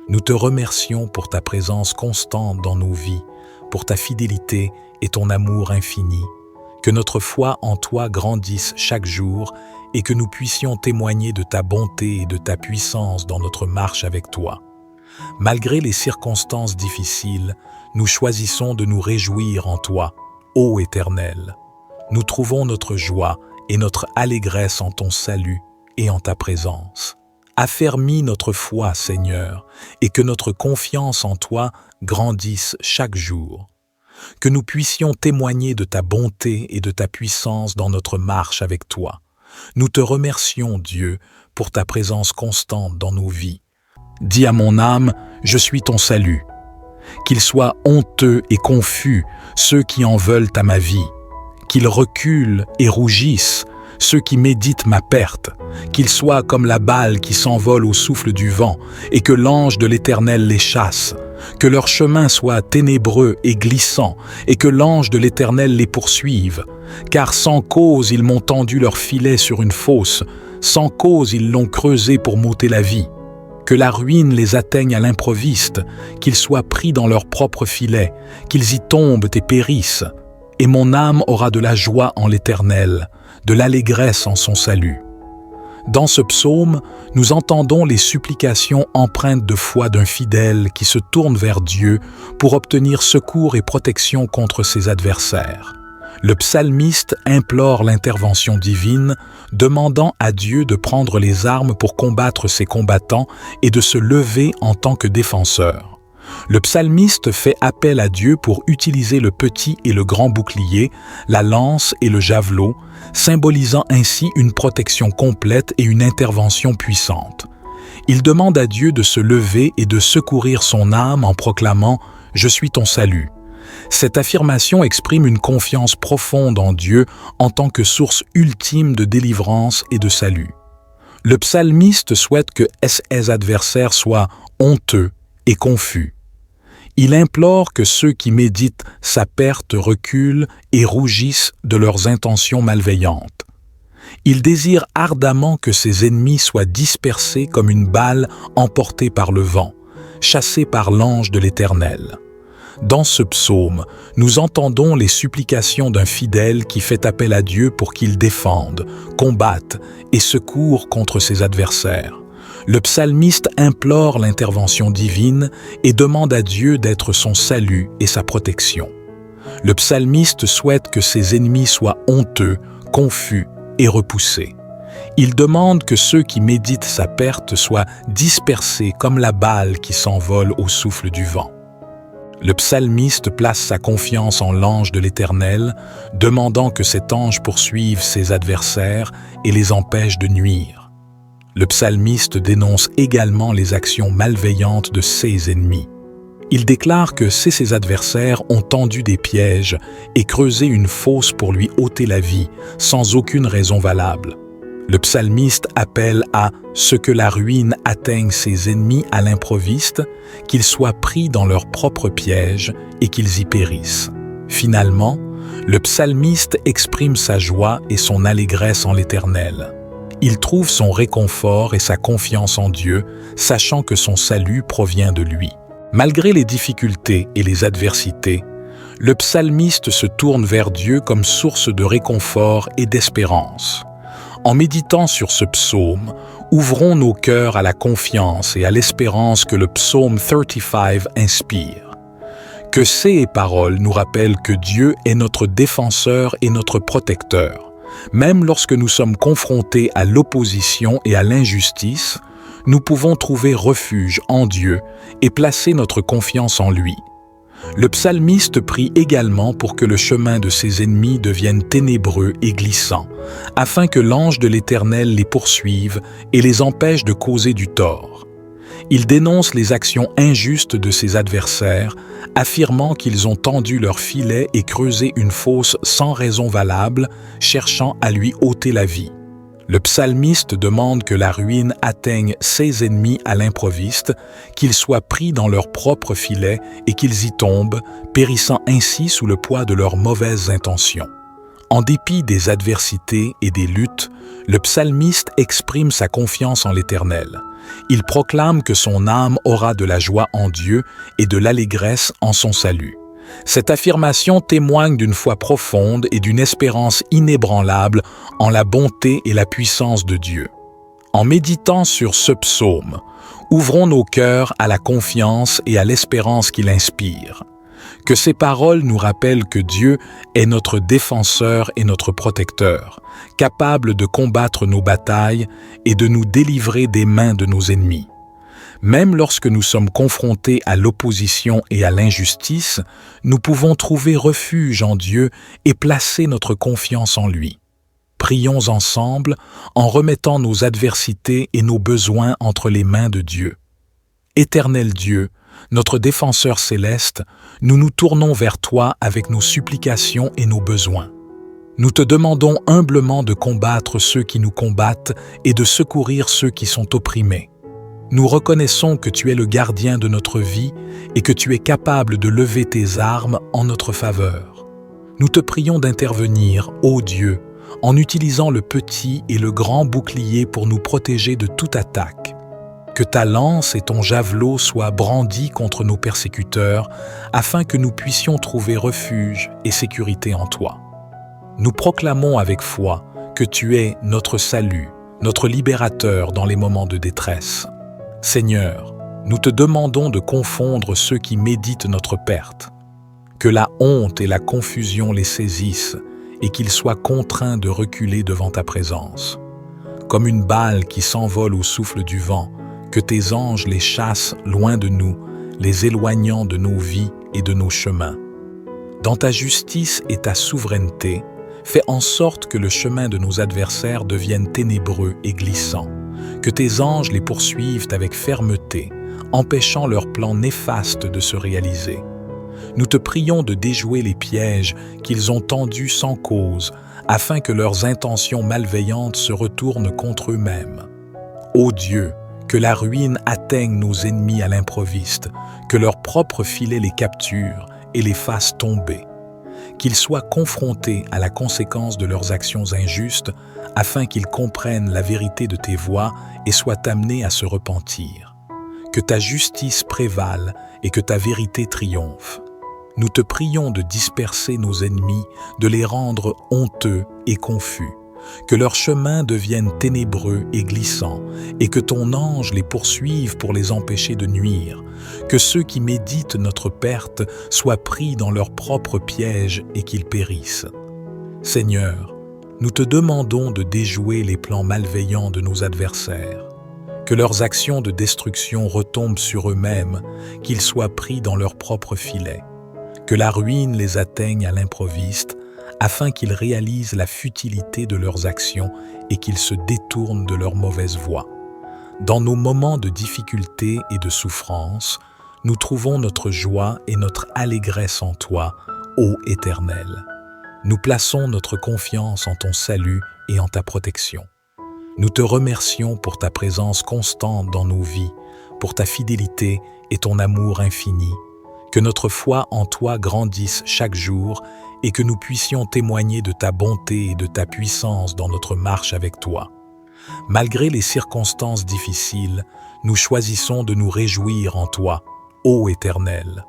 Nous te remercions pour ta présence constante dans nos vies, pour ta fidélité et ton amour infini. Que notre foi en toi grandisse chaque jour et que nous puissions témoigner de ta bonté et de ta puissance dans notre marche avec toi. Malgré les circonstances difficiles, nous choisissons de nous réjouir en toi, ô Éternel. Nous trouvons notre joie et notre allégresse en ton salut et en ta présence. Affermis notre foi, Seigneur, et que notre confiance en toi grandisse chaque jour. Que nous puissions témoigner de ta bonté et de ta puissance dans notre marche avec toi. Nous te remercions, Dieu, pour ta présence constante dans nos vies. Dis à mon âme, je suis ton salut. Qu'ils soient honteux et confus, ceux qui en veulent à ma vie. Qu'ils reculent et rougissent, ceux qui méditent ma perte. Qu'ils soient comme la balle qui s'envole au souffle du vent, et que l'ange de l'Éternel les chasse. Que leur chemin soit ténébreux et glissant, et que l'ange de l'Éternel les poursuive. Car sans cause ils m'ont tendu leur filet sur une fosse, sans cause ils l'ont creusé pour m'ôter la vie. Que la ruine les atteigne à l'improviste, qu'ils soient pris dans leur propre filet, qu'ils y tombent et périssent. Et mon âme aura de la joie en l'Éternel, de l'allégresse en son salut. Dans ce psaume, nous entendons les supplications empreintes de foi d'un fidèle qui se tourne vers Dieu pour obtenir secours et protection contre ses adversaires. Le psalmiste implore l'intervention divine, demandant à Dieu de prendre les armes pour combattre ses combattants et de se lever en tant que défenseur. Le psalmiste fait appel à Dieu pour utiliser le petit et le grand bouclier, la lance et le javelot, symbolisant ainsi une protection complète et une intervention puissante. Il demande à Dieu de se lever et de secourir son âme en proclamant « Je suis ton salut ». Cette affirmation exprime une confiance profonde en Dieu en tant que source ultime de délivrance et de salut. Le psalmiste souhaite que ses adversaires soient honteux et confus. Il implore que ceux qui méditent sa perte reculent et rougissent de leurs intentions malveillantes. Il désire ardemment que ses ennemis soient dispersés comme une balle emportée par le vent, chassés par l'ange de l'Éternel. Dans ce psaume, nous entendons les supplications d'un fidèle qui fait appel à Dieu pour qu'il défende, combatte et secourt contre ses adversaires. Le psalmiste implore l'intervention divine et demande à Dieu d'être son salut et sa protection. Le psalmiste souhaite que ses ennemis soient honteux, confus et repoussés. Il demande que ceux qui méditent sa perte soient dispersés comme la balle qui s'envole au souffle du vent. Le psalmiste place sa confiance en l'ange de l'Éternel, demandant que cet ange poursuive ses adversaires et les empêche de nuire. Le psalmiste dénonce également les actions malveillantes de ses ennemis. Il déclare que ses adversaires ont tendu des pièges et creusé une fosse pour lui ôter la vie, sans aucune raison valable. Le psalmiste appelle à ce que la ruine atteigne ses ennemis à l'improviste, qu'ils soient pris dans leurs propres pièges et qu'ils y périssent. Finalement, le psalmiste exprime sa joie et son allégresse en l'Éternel. Il trouve son réconfort et sa confiance en Dieu, sachant que son salut provient de lui. Malgré les difficultés et les adversités, le psalmiste se tourne vers Dieu comme source de réconfort et d'espérance. En méditant sur ce psaume, ouvrons nos cœurs à la confiance et à l'espérance que le psaume 35 inspire. Que ces paroles nous rappellent que Dieu est notre défenseur et notre protecteur. Même lorsque nous sommes confrontés à l'opposition et à l'injustice, nous pouvons trouver refuge en Dieu et placer notre confiance en lui. Le psalmiste prie également pour que le chemin de ses ennemis devienne ténébreux et glissant, afin que l'ange de l'Éternel les poursuive et les empêche de causer du tort. Il dénonce les actions injustes de ses adversaires, affirmant qu'ils ont tendu leur filet et creusé une fosse sans raison valable, cherchant à lui ôter la vie. Le psalmiste demande que la ruine atteigne ses ennemis à l'improviste, qu'ils soient pris dans leur propre filet et qu'ils y tombent, périssant ainsi sous le poids de leurs mauvaises intentions. En dépit des adversités et des luttes, le psalmiste exprime sa confiance en l'Éternel. Il proclame que son âme aura de la joie en Dieu et de l'allégresse en son salut. Cette affirmation témoigne d'une foi profonde et d'une espérance inébranlable en la bonté et la puissance de Dieu. En méditant sur ce psaume, ouvrons nos cœurs à la confiance et à l'espérance qu'il inspire. Que ces paroles nous rappellent que Dieu est notre défenseur et notre protecteur, capable de combattre nos batailles et de nous délivrer des mains de nos ennemis. Même lorsque nous sommes confrontés à l'opposition et à l'injustice, nous pouvons trouver refuge en Dieu et placer notre confiance en lui. Prions ensemble en remettant nos adversités et nos besoins entre les mains de Dieu. Éternel Dieu, notre défenseur céleste, nous nous tournons vers toi avec nos supplications et nos besoins. Nous te demandons humblement de combattre ceux qui nous combattent et de secourir ceux qui sont opprimés. Nous reconnaissons que tu es le gardien de notre vie et que tu es capable de lever tes armes en notre faveur. Nous te prions d'intervenir, ô Dieu, en utilisant le petit et le grand bouclier pour nous protéger de toute attaque. Que ta lance et ton javelot soient brandis contre nos persécuteurs, afin que nous puissions trouver refuge et sécurité en toi. Nous proclamons avec foi que tu es notre salut, notre libérateur dans les moments de détresse. Seigneur, nous te demandons de confondre ceux qui méditent notre perte. Que la honte et la confusion les saisissent et qu'ils soient contraints de reculer devant ta présence. Comme une balle qui s'envole au souffle du vent, que tes anges les chassent loin de nous, les éloignant de nos vies et de nos chemins. Dans ta justice et ta souveraineté, fais en sorte que le chemin de nos adversaires devienne ténébreux et glissant, que tes anges les poursuivent avec fermeté, empêchant leurs plans néfastes de se réaliser. Nous te prions de déjouer les pièges qu'ils ont tendus sans cause, afin que leurs intentions malveillantes se retournent contre eux-mêmes. Ô Dieu, que la ruine atteigne nos ennemis à l'improviste, que leur propre filet les capture et les fasse tomber. Qu'ils soient confrontés à la conséquence de leurs actions injustes, afin qu'ils comprennent la vérité de tes voies et soient amenés à se repentir. Que ta justice prévale et que ta vérité triomphe. Nous te prions de disperser nos ennemis, de les rendre honteux et confus. Que leur chemin devienne ténébreux et glissant, et que ton ange les poursuive pour les empêcher de nuire. Que ceux qui méditent notre perte soient pris dans leur propre piège et qu'ils périssent. Seigneur, nous te demandons de déjouer les plans malveillants de nos adversaires. Que leurs actions de destruction retombent sur eux-mêmes, qu'ils soient pris dans leur propre filet. Que la ruine les atteigne à l'improviste, afin qu'ils réalisent la futilité de leurs actions et qu'ils se détournent de leurs mauvaises voies. Dans nos moments de difficulté et de souffrance, nous trouvons notre joie et notre allégresse en toi, ô Éternel. Nous plaçons notre confiance en ton salut et en ta protection. Nous te remercions pour ta présence constante dans nos vies, pour ta fidélité et ton amour infini. Que notre foi en toi grandisse chaque jour et que nous puissions témoigner de ta bonté et de ta puissance dans notre marche avec toi. Malgré les circonstances difficiles, nous choisissons de nous réjouir en toi, ô Éternel.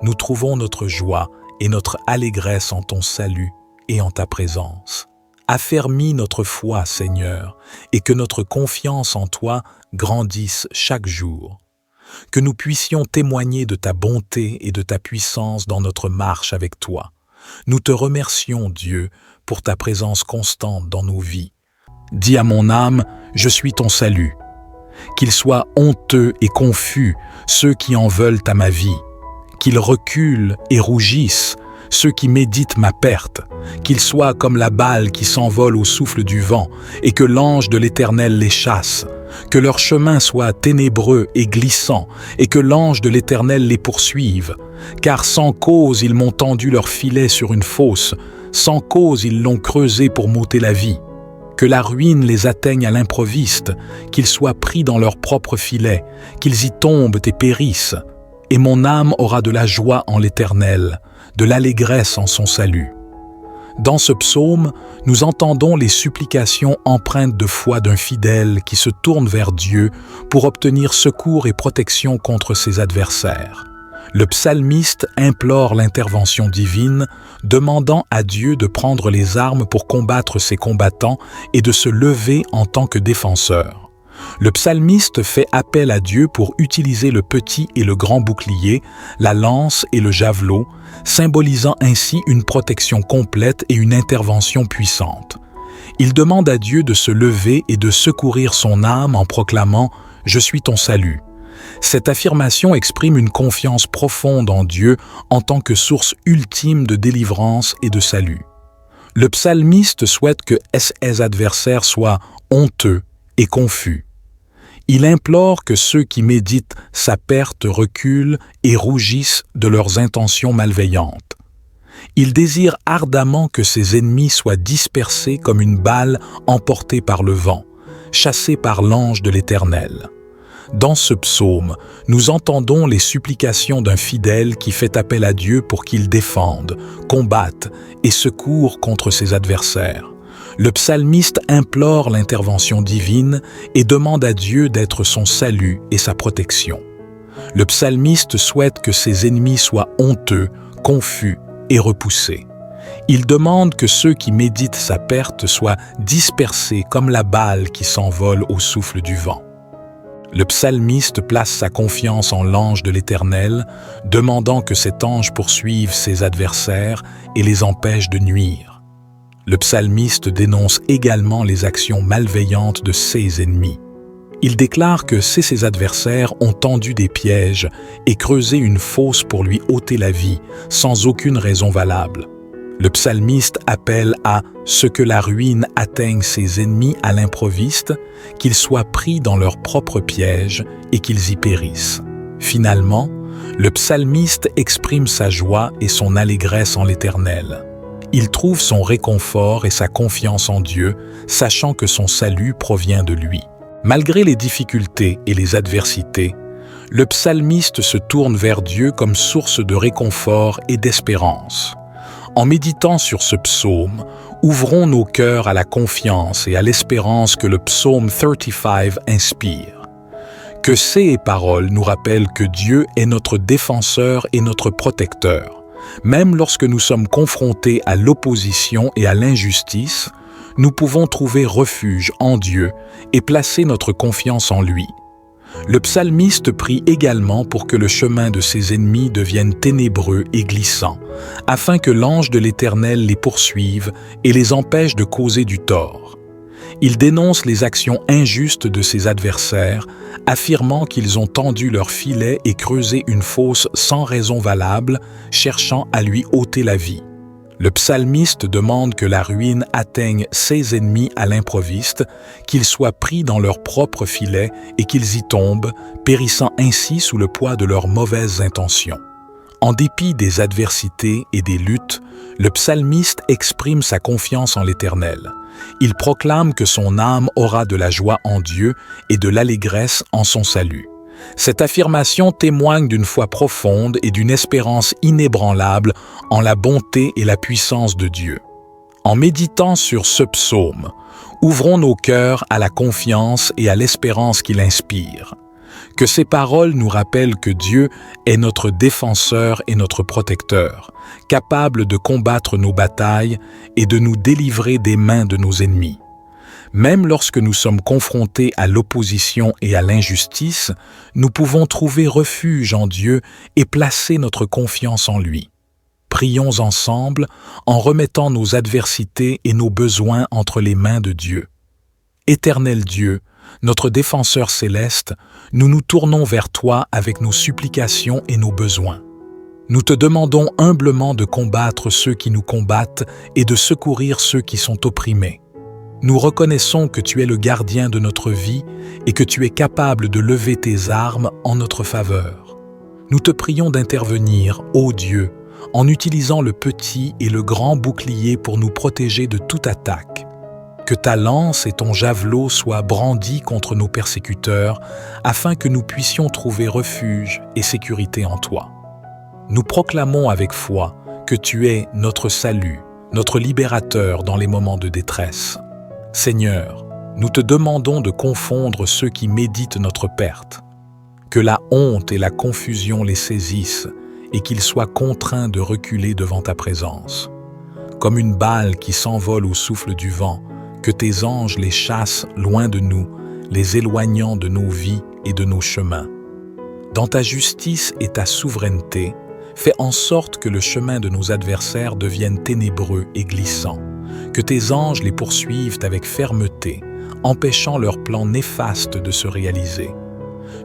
Nous trouvons notre joie et notre allégresse en ton salut et en ta présence. Affermis notre foi, Seigneur, et que notre confiance en toi grandisse chaque jour. Que nous puissions témoigner de ta bonté et de ta puissance dans notre marche avec toi. Nous te remercions, Dieu, pour ta présence constante dans nos vies. Dis à mon âme, je suis ton salut. Qu'ils soient honteux et confus, ceux qui en veulent à ma vie. Qu'ils reculent et rougissent, ceux qui méditent ma perte. Qu'ils soient comme la balle qui s'envole au souffle du vent, et que l'ange de l'Éternel les chasse. Que leur chemin soit ténébreux et glissant, et que l'ange de l'Éternel les poursuive. Car sans cause ils m'ont tendu leur filet sur une fosse, sans cause ils l'ont creusé pour m'ôter la vie. Que la ruine les atteigne à l'improviste, qu'ils soient pris dans leur propre filet, qu'ils y tombent et périssent. Et mon âme aura de la joie en l'Éternel, de l'allégresse en son salut. Dans ce psaume, nous entendons les supplications empreintes de foi d'un fidèle qui se tourne vers Dieu pour obtenir secours et protection contre ses adversaires. Le psalmiste implore l'intervention divine, demandant à Dieu de prendre les armes pour combattre ses combattants et de se lever en tant que défenseur. Le psalmiste fait appel à Dieu pour utiliser le petit et le grand bouclier, la lance et le javelot, symbolisant ainsi une protection complète et une intervention puissante. Il demande à Dieu de se lever et de secourir son âme en proclamant « Je suis ton salut ». Cette affirmation exprime une confiance profonde en Dieu en tant que source ultime de délivrance et de salut. Le psalmiste souhaite que ses adversaires soient honteux et confus. Il implore que ceux qui méditent sa perte reculent et rougissent de leurs intentions malveillantes. Il désire ardemment que ses ennemis soient dispersés comme une balle emportée par le vent, chassée par l'ange de l'Éternel. Dans ce psaume, nous entendons les supplications d'un fidèle qui fait appel à Dieu pour qu'il défende, combatte et secourt contre ses adversaires. Le psalmiste implore l'intervention divine et demande à Dieu d'être son salut et sa protection. Le psalmiste souhaite que ses ennemis soient honteux, confus et repoussés. Il demande que ceux qui méditent sa perte soient dispersés comme la balle qui s'envole au souffle du vent. Le psalmiste place sa confiance en l'ange de l'Éternel, demandant que cet ange poursuive ses adversaires et les empêche de nuire. Le psalmiste dénonce également les actions malveillantes de ses ennemis. Il déclare que ses adversaires ont tendu des pièges et creusé une fosse pour lui ôter la vie, sans aucune raison valable. Le psalmiste appelle à ce que la ruine atteigne ses ennemis à l'improviste, qu'ils soient pris dans leurs propres pièges et qu'ils y périssent. Finalement, le psalmiste exprime sa joie et son allégresse en l'Éternel. Il trouve son réconfort et sa confiance en Dieu, sachant que son salut provient de lui. Malgré les difficultés et les adversités, le psalmiste se tourne vers Dieu comme source de réconfort et d'espérance. En méditant sur ce psaume, ouvrons nos cœurs à la confiance et à l'espérance que le psaume 35 inspire. Que ces paroles nous rappellent que Dieu est notre défenseur et notre protecteur. Même lorsque nous sommes confrontés à l'opposition et à l'injustice, nous pouvons trouver refuge en Dieu et placer notre confiance en lui. Le psalmiste prie également pour que le chemin de ses ennemis devienne ténébreux et glissant, afin que l'ange de l'Éternel les poursuive et les empêche de causer du tort. Il dénonce les actions injustes de ses adversaires, affirmant qu'ils ont tendu leur filet et creusé une fosse sans raison valable, cherchant à lui ôter la vie. Le psalmiste demande que la ruine atteigne ses ennemis à l'improviste, qu'ils soient pris dans leur propre filet et qu'ils y tombent, périssant ainsi sous le poids de leurs mauvaises intentions. En dépit des adversités et des luttes, le psalmiste exprime sa confiance en l'Éternel. Il proclame que son âme aura de la joie en Dieu et de l'allégresse en son salut. Cette affirmation témoigne d'une foi profonde et d'une espérance inébranlable en la bonté et la puissance de Dieu. En méditant sur ce psaume, ouvrons nos cœurs à la confiance et à l'espérance qu'il inspire. Que ces paroles nous rappellent que Dieu est notre défenseur et notre protecteur, capable de combattre nos batailles et de nous délivrer des mains de nos ennemis. Même lorsque nous sommes confrontés à l'opposition et à l'injustice, nous pouvons trouver refuge en Dieu et placer notre confiance en lui. Prions ensemble en remettant nos adversités et nos besoins entre les mains de Dieu. Éternel Dieu, notre défenseur céleste, nous nous tournons vers toi avec nos supplications et nos besoins. Nous te demandons humblement de combattre ceux qui nous combattent et de secourir ceux qui sont opprimés. Nous reconnaissons que tu es le gardien de notre vie et que tu es capable de lever tes armes en notre faveur. Nous te prions d'intervenir, ô Dieu, en utilisant le petit et le grand bouclier pour nous protéger de toute attaque. Que ta lance et ton javelot soient brandis contre nos persécuteurs, afin que nous puissions trouver refuge et sécurité en toi. Nous proclamons avec foi que tu es notre salut, notre libérateur dans les moments de détresse. Seigneur, nous te demandons de confondre ceux qui méditent notre perte. Que la honte et la confusion les saisissent et qu'ils soient contraints de reculer devant ta présence. Comme une balle qui s'envole au souffle du vent, que tes anges les chassent loin de nous, les éloignant de nos vies et de nos chemins. Dans ta justice et ta souveraineté, fais en sorte que le chemin de nos adversaires devienne ténébreux et glissant. Que tes anges les poursuivent avec fermeté, empêchant leurs plans néfastes de se réaliser.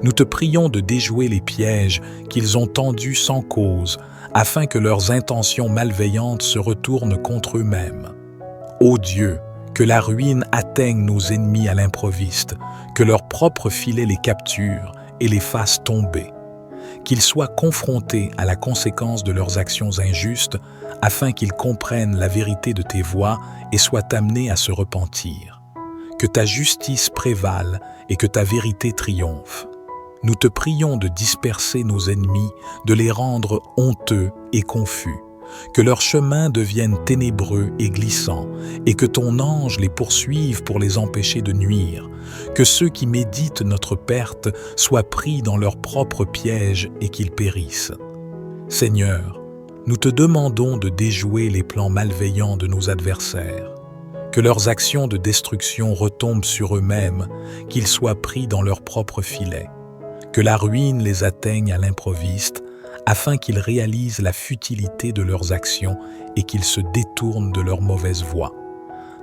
Nous te prions de déjouer les pièges qu'ils ont tendus sans cause, afin que leurs intentions malveillantes se retournent contre eux-mêmes. Ô Dieu, que la ruine atteigne nos ennemis à l'improviste, que leur propre filet les capture et les fasse tomber. Qu'ils soient confrontés à la conséquence de leurs actions injustes, afin qu'ils comprennent la vérité de tes voies et soient amenés à se repentir. Que ta justice prévale et que ta vérité triomphe. Nous te prions de disperser nos ennemis, de les rendre honteux et confus, que leur chemin devienne ténébreux et glissant, et que ton ange les poursuive pour les empêcher de nuire, que ceux qui méditent notre perte soient pris dans leur propre piège et qu'ils périssent. Seigneur, nous te demandons de déjouer les plans malveillants de nos adversaires, que leurs actions de destruction retombent sur eux-mêmes, qu'ils soient pris dans leur propre filet, que la ruine les atteigne à l'improviste, afin qu'ils réalisent la futilité de leurs actions et qu'ils se détournent de leur mauvaise voie.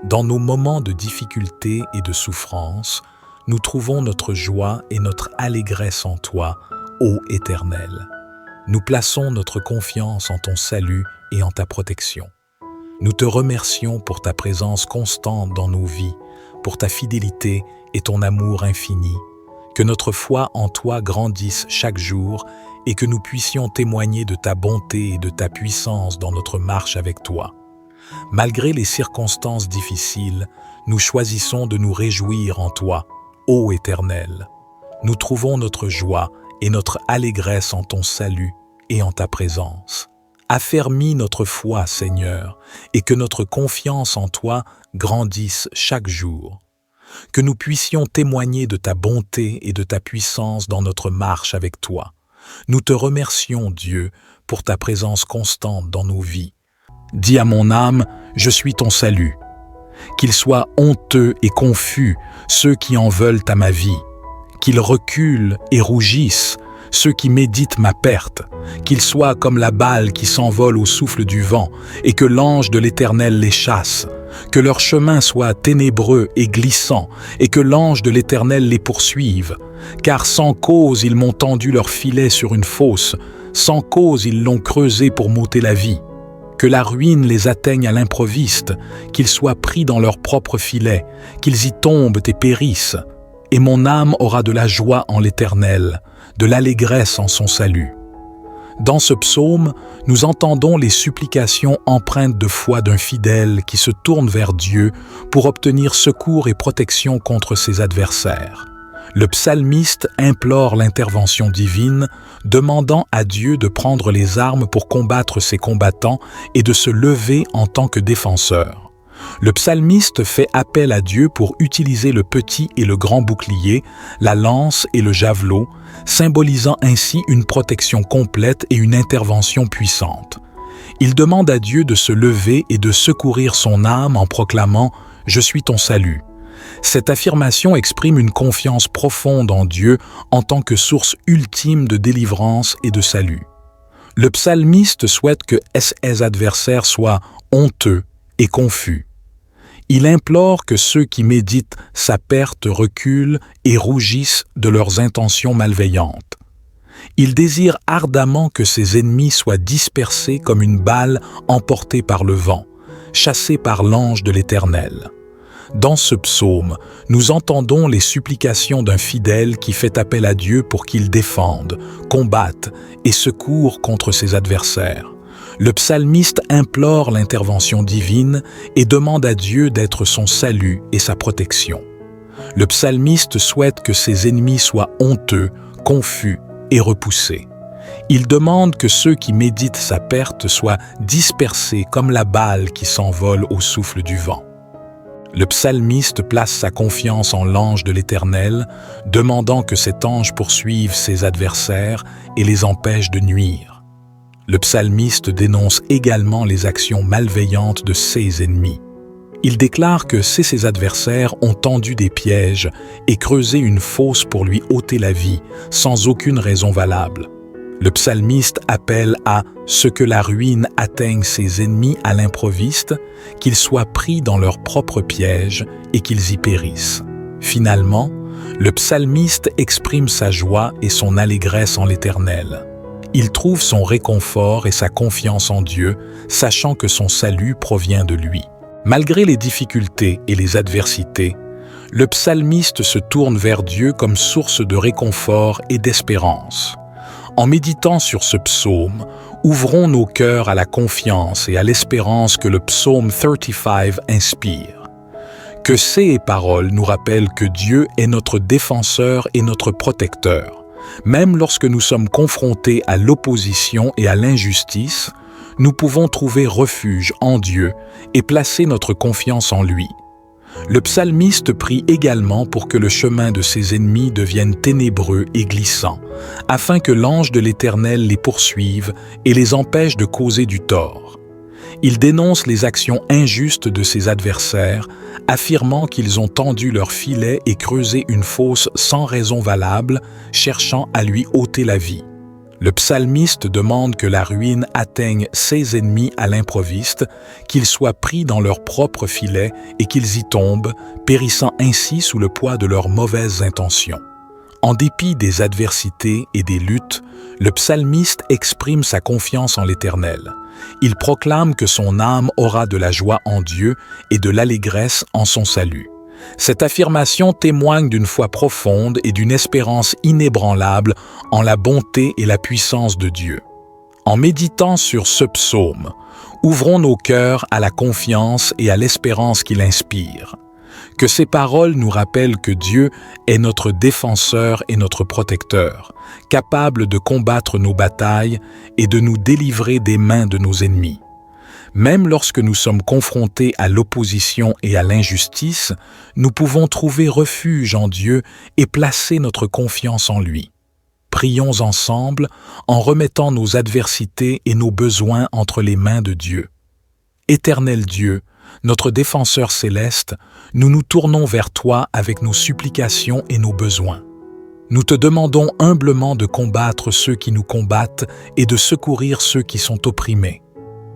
Dans nos moments de difficulté et de souffrance, nous trouvons notre joie et notre allégresse en toi, ô Éternel. Nous plaçons notre confiance en ton salut et en ta protection. Nous te remercions pour ta présence constante dans nos vies, pour ta fidélité et ton amour infini. Que notre foi en toi grandisse chaque jour et que nous puissions témoigner de ta bonté et de ta puissance dans notre marche avec toi. Malgré les circonstances difficiles, nous choisissons de nous réjouir en toi, ô Éternel. Nous trouvons notre joie et notre allégresse en ton salut et en ta présence. Affermis notre foi, Seigneur, et que notre confiance en toi grandisse chaque jour. Que nous puissions témoigner de ta bonté et de ta puissance dans notre marche avec toi. Nous te remercions, Dieu, pour ta présence constante dans nos vies. Dis à mon âme, je suis ton salut. Qu'ils soient honteux et confus, ceux qui en veulent à ma vie. Qu'ils reculent et rougissent, ceux qui méditent ma perte. Qu'ils soient comme la balle qui s'envole au souffle du vent, et que l'ange de l'Éternel les chasse. Que leur chemin soit ténébreux et glissant, et que l'ange de l'Éternel les poursuive. Car sans cause ils m'ont tendu leur filet sur une fosse, sans cause ils l'ont creusé pour m'ôter la vie. Que la ruine les atteigne à l'improviste, qu'ils soient pris dans leur propre filet, qu'ils y tombent et périssent. Et mon âme aura de la joie en l'Éternel, de l'allégresse en son salut. Dans ce psaume, nous entendons les supplications empreintes de foi d'un fidèle qui se tourne vers Dieu pour obtenir secours et protection contre ses adversaires. Le psalmiste implore l'intervention divine, demandant à Dieu de prendre les armes pour combattre ses combattants et de se lever en tant que défenseur. Le psalmiste fait appel à Dieu pour utiliser le petit et le grand bouclier, la lance et le javelot, symbolisant ainsi une protection complète et une intervention puissante. Il demande à Dieu de se lever et de secourir son âme en proclamant « Je suis ton salut ». Cette affirmation exprime une confiance profonde en Dieu en tant que source ultime de délivrance et de salut. Le psalmiste souhaite que ses adversaires soient honteux et confus. Il implore que ceux qui méditent sa perte reculent et rougissent de leurs intentions malveillantes. Il désire ardemment que ses ennemis soient dispersés comme une balle emportée par le vent, chassée par l'ange de l'Éternel. Dans ce psaume, nous entendons les supplications d'un fidèle qui fait appel à Dieu pour qu'il défende, combatte et secourt contre ses adversaires. Le psalmiste implore l'intervention divine et demande à Dieu d'être son salut et sa protection. Le psalmiste souhaite que ses ennemis soient honteux, confus et repoussés. Il demande que ceux qui méditent sa perte soient dispersés comme la balle qui s'envole au souffle du vent. Le psalmiste place sa confiance en l'ange de l'Éternel, demandant que cet ange poursuive ses adversaires et les empêche de nuire. Le psalmiste dénonce également les actions malveillantes de ses ennemis. Il déclare que ses adversaires ont tendu des pièges et creusé une fosse pour lui ôter la vie, sans aucune raison valable. Le psalmiste appelle à ce que la ruine atteigne ses ennemis à l'improviste, qu'ils soient pris dans leur propre piège et qu'ils y périssent. Finalement, le psalmiste exprime sa joie et son allégresse en l'Éternel. Il trouve son réconfort et sa confiance en Dieu, sachant que son salut provient de lui. Malgré les difficultés et les adversités, le psalmiste se tourne vers Dieu comme source de réconfort et d'espérance. En méditant sur ce psaume, ouvrons nos cœurs à la confiance et à l'espérance que le psaume 35 inspire. Que ces paroles nous rappellent que Dieu est notre défenseur et notre protecteur. Même lorsque nous sommes confrontés à l'opposition et à l'injustice, nous pouvons trouver refuge en Dieu et placer notre confiance en lui. Le psalmiste prie également pour que le chemin de ses ennemis devienne ténébreux et glissant, afin que l'ange de l'Éternel les poursuive et les empêche de causer du tort. Il dénonce les actions injustes de ses adversaires, affirmant qu'ils ont tendu leur filet et creusé une fosse sans raison valable, cherchant à lui ôter la vie. Le psalmiste demande que la ruine atteigne ses ennemis à l'improviste, qu'ils soient pris dans leur propre filet et qu'ils y tombent, périssant ainsi sous le poids de leurs mauvaises intentions. En dépit des adversités et des luttes, le psalmiste exprime sa confiance en l'Éternel. Il proclame que son âme aura de la joie en Dieu et de l'allégresse en son salut. Cette affirmation témoigne d'une foi profonde et d'une espérance inébranlable en la bonté et la puissance de Dieu. En méditant sur ce psaume, ouvrons nos cœurs à la confiance et à l'espérance qu'il inspire. Que ces paroles nous rappellent que Dieu est notre défenseur et notre protecteur, capable de combattre nos batailles et de nous délivrer des mains de nos ennemis. Même lorsque nous sommes confrontés à l'opposition et à l'injustice, nous pouvons trouver refuge en Dieu et placer notre confiance en lui. Prions ensemble en remettant nos adversités et nos besoins entre les mains de Dieu. Éternel Dieu, notre défenseur céleste, nous nous tournons vers toi avec nos supplications et nos besoins. Nous te demandons humblement de combattre ceux qui nous combattent et de secourir ceux qui sont opprimés.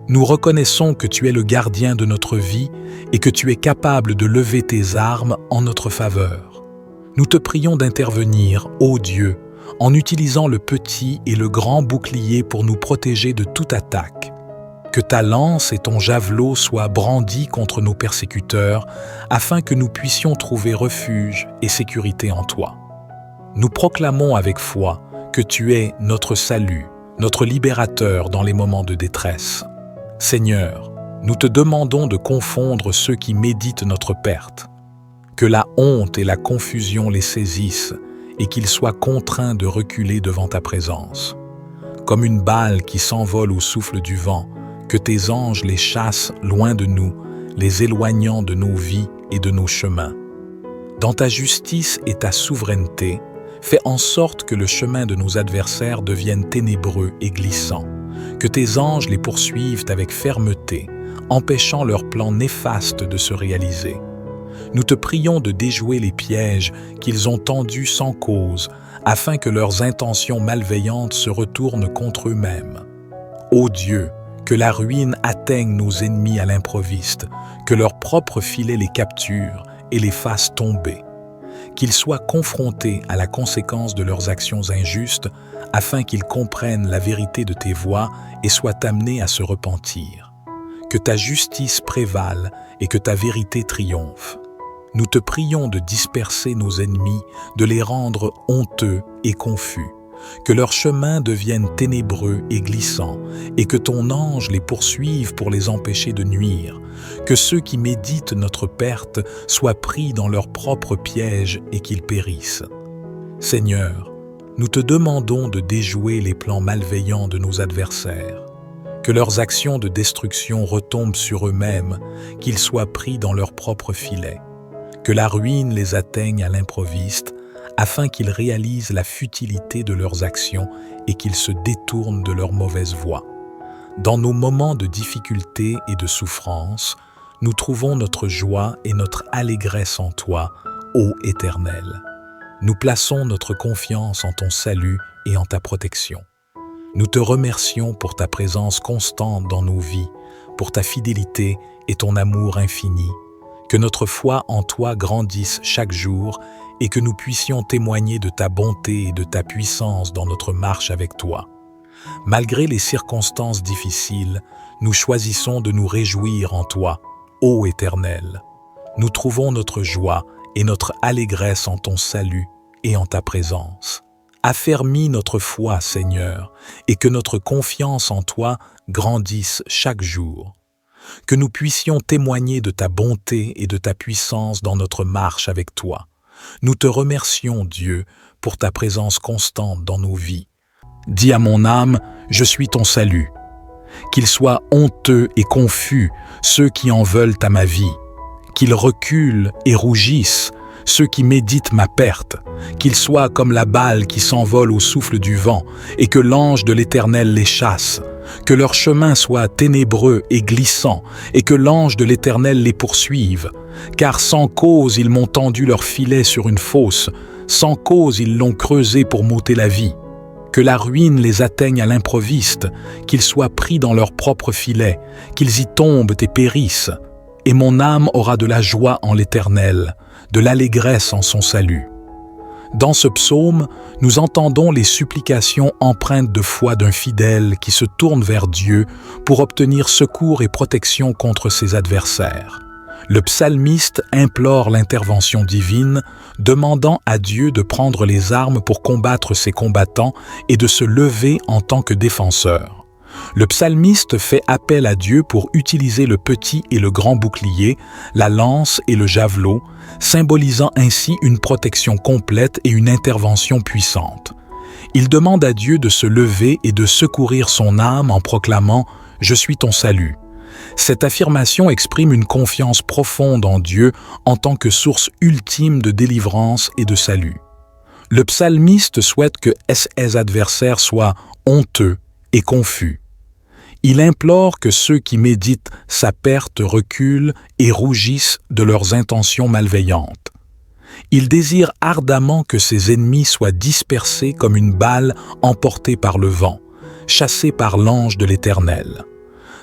Nous reconnaissons que tu es le gardien de notre vie et que tu es capable de lever tes armes en notre faveur. Nous te prions d'intervenir, ô Dieu, en utilisant le petit et le grand bouclier pour nous protéger de toute attaque. Que ta lance et ton javelot soient brandis contre nos persécuteurs, afin que nous puissions trouver refuge et sécurité en toi. Nous proclamons avec foi que tu es notre salut, notre libérateur dans les moments de détresse. Seigneur, nous te demandons de confondre ceux qui méditent notre perte. Que la honte et la confusion les saisissent et qu'ils soient contraints de reculer devant ta présence. Comme une balle qui s'envole au souffle du vent, que tes anges les chassent loin de nous, les éloignant de nos vies et de nos chemins. Dans ta justice et ta souveraineté, fais en sorte que le chemin de nos adversaires devienne ténébreux et glissant. Que tes anges les poursuivent avec fermeté, empêchant leurs plans néfastes de se réaliser. Nous te prions de déjouer les pièges qu'ils ont tendus sans cause, afin que leurs intentions malveillantes se retournent contre eux-mêmes. Ô Dieu, que la ruine atteigne nos ennemis à l'improviste, que leur propre filet les capture et les fasse tomber. Qu'ils soient confrontés à la conséquence de leurs actions injustes, afin qu'ils comprennent la vérité de tes voies et soient amenés à se repentir. Que ta justice prévale et que ta vérité triomphe. Nous te prions de disperser nos ennemis, de les rendre honteux et confus. Que leur chemin devienne ténébreux et glissant, et que ton ange les poursuive pour les empêcher de nuire. Que ceux qui méditent notre perte soient pris dans leur propre piège et qu'ils périssent. Seigneur, nous te demandons de déjouer les plans malveillants de nos adversaires. Que leurs actions de destruction retombent sur eux-mêmes, qu'ils soient pris dans leur propre filet. Que la ruine les atteigne à l'improviste, afin qu'ils réalisent la futilité de leurs actions et qu'ils se détournent de leur mauvaise voie. Dans nos moments de difficulté et de souffrance, nous trouvons notre joie et notre allégresse en toi, ô Éternel. Nous plaçons notre confiance en ton salut et en ta protection. Nous te remercions pour ta présence constante dans nos vies, pour ta fidélité et ton amour infini. Que notre foi en toi grandisse chaque jour et que nous puissions témoigner de ta bonté et de ta puissance dans notre marche avec toi. Malgré les circonstances difficiles, nous choisissons de nous réjouir en toi, ô Éternel. Nous trouvons notre joie et notre allégresse en ton salut et en ta présence. Affermis notre foi, Seigneur, et que notre confiance en toi grandisse chaque jour. Que nous puissions témoigner de ta bonté et de ta puissance dans notre marche avec toi. Nous te remercions, Dieu, pour ta présence constante dans nos vies. Dis à mon âme, je suis ton salut. Qu'ils soient honteux et confus, ceux qui en veulent à ma vie. Qu'ils reculent et rougissent, ceux qui méditent ma perte. Qu'ils soient comme la balle qui s'envole au souffle du vent, et que l'ange de l'Éternel les chasse. Que leur chemin soit ténébreux et glissant, et que l'ange de l'Éternel les poursuive. Car sans cause ils m'ont tendu leur filet sur une fosse, sans cause ils l'ont creusé pour m'ôter la vie. Que la ruine les atteigne à l'improviste, qu'ils soient pris dans leur propre filet, qu'ils y tombent et périssent. Et mon âme aura de la joie en l'Éternel, de l'allégresse en son salut. Dans ce psaume, nous entendons les supplications empreintes de foi d'un fidèle qui se tourne vers Dieu pour obtenir secours et protection contre ses adversaires. Le psalmiste implore l'intervention divine, demandant à Dieu de prendre les armes pour combattre ses combattants et de se lever en tant que défenseur. Le psalmiste fait appel à Dieu pour utiliser le petit et le grand bouclier, la lance et le javelot, symbolisant ainsi une protection complète et une intervention puissante. Il demande à Dieu de se lever et de secourir son âme en proclamant « Je suis ton salut ». Cette affirmation exprime une confiance profonde en Dieu en tant que source ultime de délivrance et de salut. Le psalmiste souhaite que ses adversaires soient honteux et confus. Il implore que ceux qui méditent sa perte reculent et rougissent de leurs intentions malveillantes. Il désire ardemment que ses ennemis soient dispersés comme une balle emportée par le vent, chassée par l'ange de l'Éternel.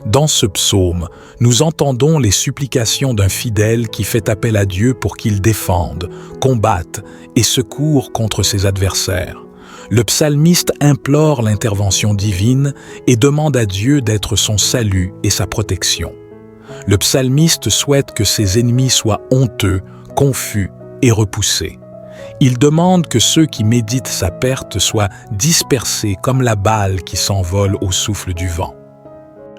Dans ce psaume, nous entendons les supplications d'un fidèle qui fait appel à Dieu pour qu'il défende, combatte et secourt contre ses adversaires. Le psalmiste implore l'intervention divine et demande à Dieu d'être son salut et sa protection. Le psalmiste souhaite que ses ennemis soient honteux, confus et repoussés. Il demande que ceux qui méditent sa perte soient dispersés comme la balle qui s'envole au souffle du vent.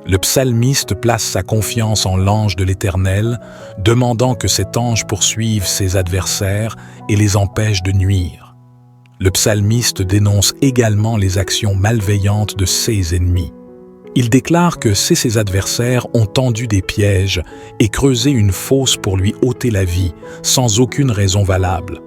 Le psalmiste place sa confiance en l'ange de l'Éternel, demandant que cet ange poursuive ses adversaires et les empêche de nuire. Le psalmiste dénonce également les actions malveillantes de ses ennemis. Il déclare que ses adversaires ont tendu des pièges et creusé une fosse pour lui ôter la vie, sans aucune raison valable.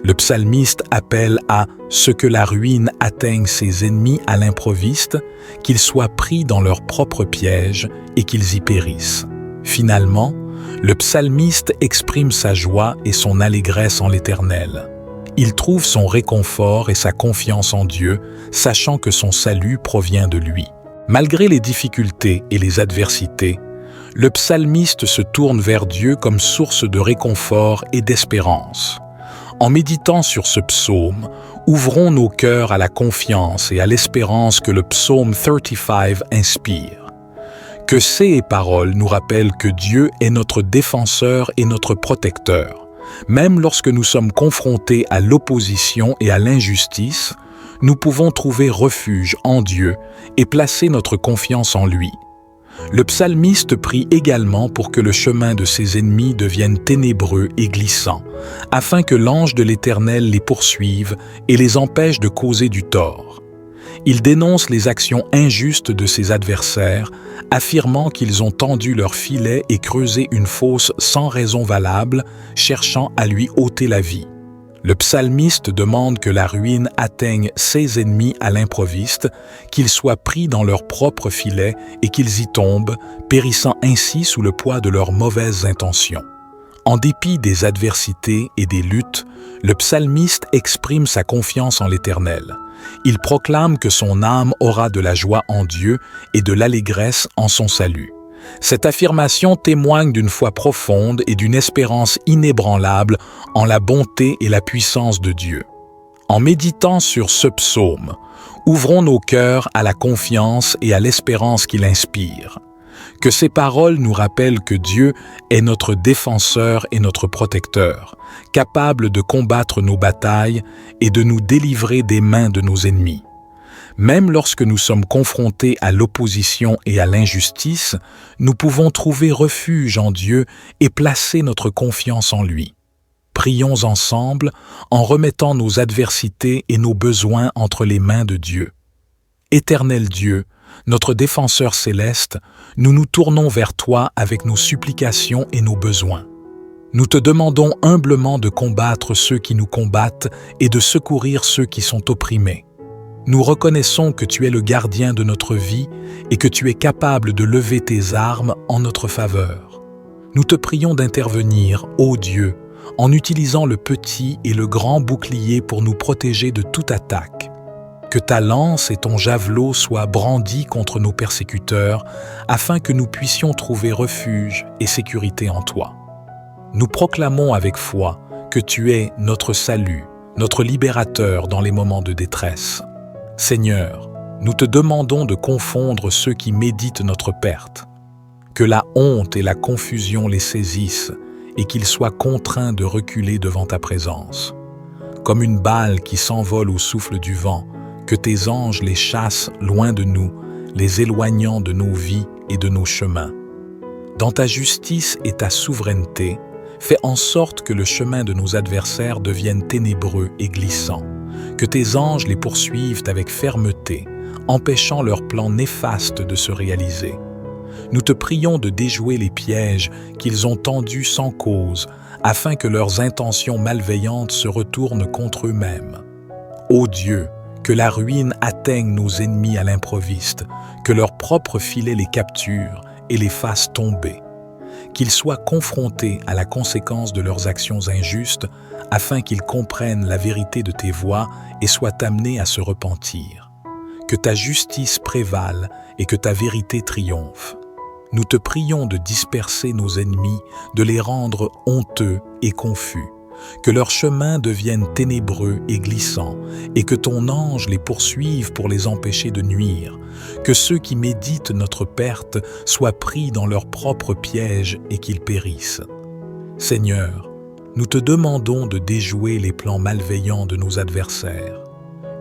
Le psalmiste appelle à ce que la ruine atteigne ses ennemis à l'improviste, qu'ils soient pris dans leur propre piège et qu'ils y périssent. Finalement, le psalmiste exprime sa joie et son allégresse en l'Éternel. Il trouve son réconfort et sa confiance en Dieu, sachant que son salut provient de lui. Malgré les difficultés et les adversités, le psalmiste se tourne vers Dieu comme source de réconfort et d'espérance. En méditant sur ce psaume, ouvrons nos cœurs à la confiance et à l'espérance que le psaume 35 inspire. Que ces paroles nous rappellent que Dieu est notre défenseur et notre protecteur. Même lorsque nous sommes confrontés à l'opposition et à l'injustice, nous pouvons trouver refuge en Dieu et placer notre confiance en lui. Le psalmiste prie également pour que le chemin de ses ennemis devienne ténébreux et glissant, afin que l'ange de l'Éternel les poursuive et les empêche de causer du tort. Il dénonce les actions injustes de ses adversaires, affirmant qu'ils ont tendu leur filet et creusé une fosse sans raison valable, cherchant à lui ôter la vie. Le psalmiste demande que la ruine atteigne ses ennemis à l'improviste, qu'ils soient pris dans leur propre filet et qu'ils y tombent, périssant ainsi sous le poids de leurs mauvaises intentions. En dépit des adversités et des luttes, le psalmiste exprime sa confiance en l'Éternel. Il proclame que son âme aura de la joie en Dieu et de l'allégresse en son salut. Cette affirmation témoigne d'une foi profonde et d'une espérance inébranlable en la bonté et la puissance de Dieu. En méditant sur ce psaume, ouvrons nos cœurs à la confiance et à l'espérance qu'il inspire. Que ces paroles nous rappellent que Dieu est notre défenseur et notre protecteur, capable de combattre nos batailles et de nous délivrer des mains de nos ennemis. Même lorsque nous sommes confrontés à l'opposition et à l'injustice, nous pouvons trouver refuge en Dieu et placer notre confiance en lui. Prions ensemble en remettant nos adversités et nos besoins entre les mains de Dieu. Éternel Dieu, notre défenseur céleste, nous nous tournons vers toi avec nos supplications et nos besoins. Nous te demandons humblement de combattre ceux qui nous combattent et de secourir ceux qui sont opprimés. Nous reconnaissons que tu es le gardien de notre vie et que tu es capable de lever tes armes en notre faveur. Nous te prions d'intervenir, ô Dieu, en utilisant le petit et le grand bouclier pour nous protéger de toute attaque. Que ta lance et ton javelot soient brandis contre nos persécuteurs, afin que nous puissions trouver refuge et sécurité en toi. Nous proclamons avec foi que tu es notre salut, notre libérateur dans les moments de détresse. Seigneur, nous te demandons de confondre ceux qui méditent notre perte. Que la honte et la confusion les saisissent et qu'ils soient contraints de reculer devant ta présence. Comme une balle qui s'envole au souffle du vent, que tes anges les chassent loin de nous, les éloignant de nos vies et de nos chemins. Dans ta justice et ta souveraineté, fais en sorte que le chemin de nos adversaires devienne ténébreux et glissant, que tes anges les poursuivent avec fermeté, empêchant leurs plans néfastes de se réaliser. Nous te prions de déjouer les pièges qu'ils ont tendus sans cause, afin que leurs intentions malveillantes se retournent contre eux-mêmes. Ô Dieu, que la ruine atteigne nos ennemis à l'improviste, que leurs propres filets les capturent et les fassent tomber. Qu'ils soient confrontés à la conséquence de leurs actions injustes, afin qu'ils comprennent la vérité de tes voies et soient amenés à se repentir. Que ta justice prévale et que ta vérité triomphe. Nous te prions de disperser nos ennemis, de les rendre honteux et confus, que leur chemin devienne ténébreux et glissant, et que ton ange les poursuive pour les empêcher de nuire, que ceux qui méditent notre perte soient pris dans leurs propres pièges et qu'ils périssent. Seigneur, nous te demandons de déjouer les plans malveillants de nos adversaires,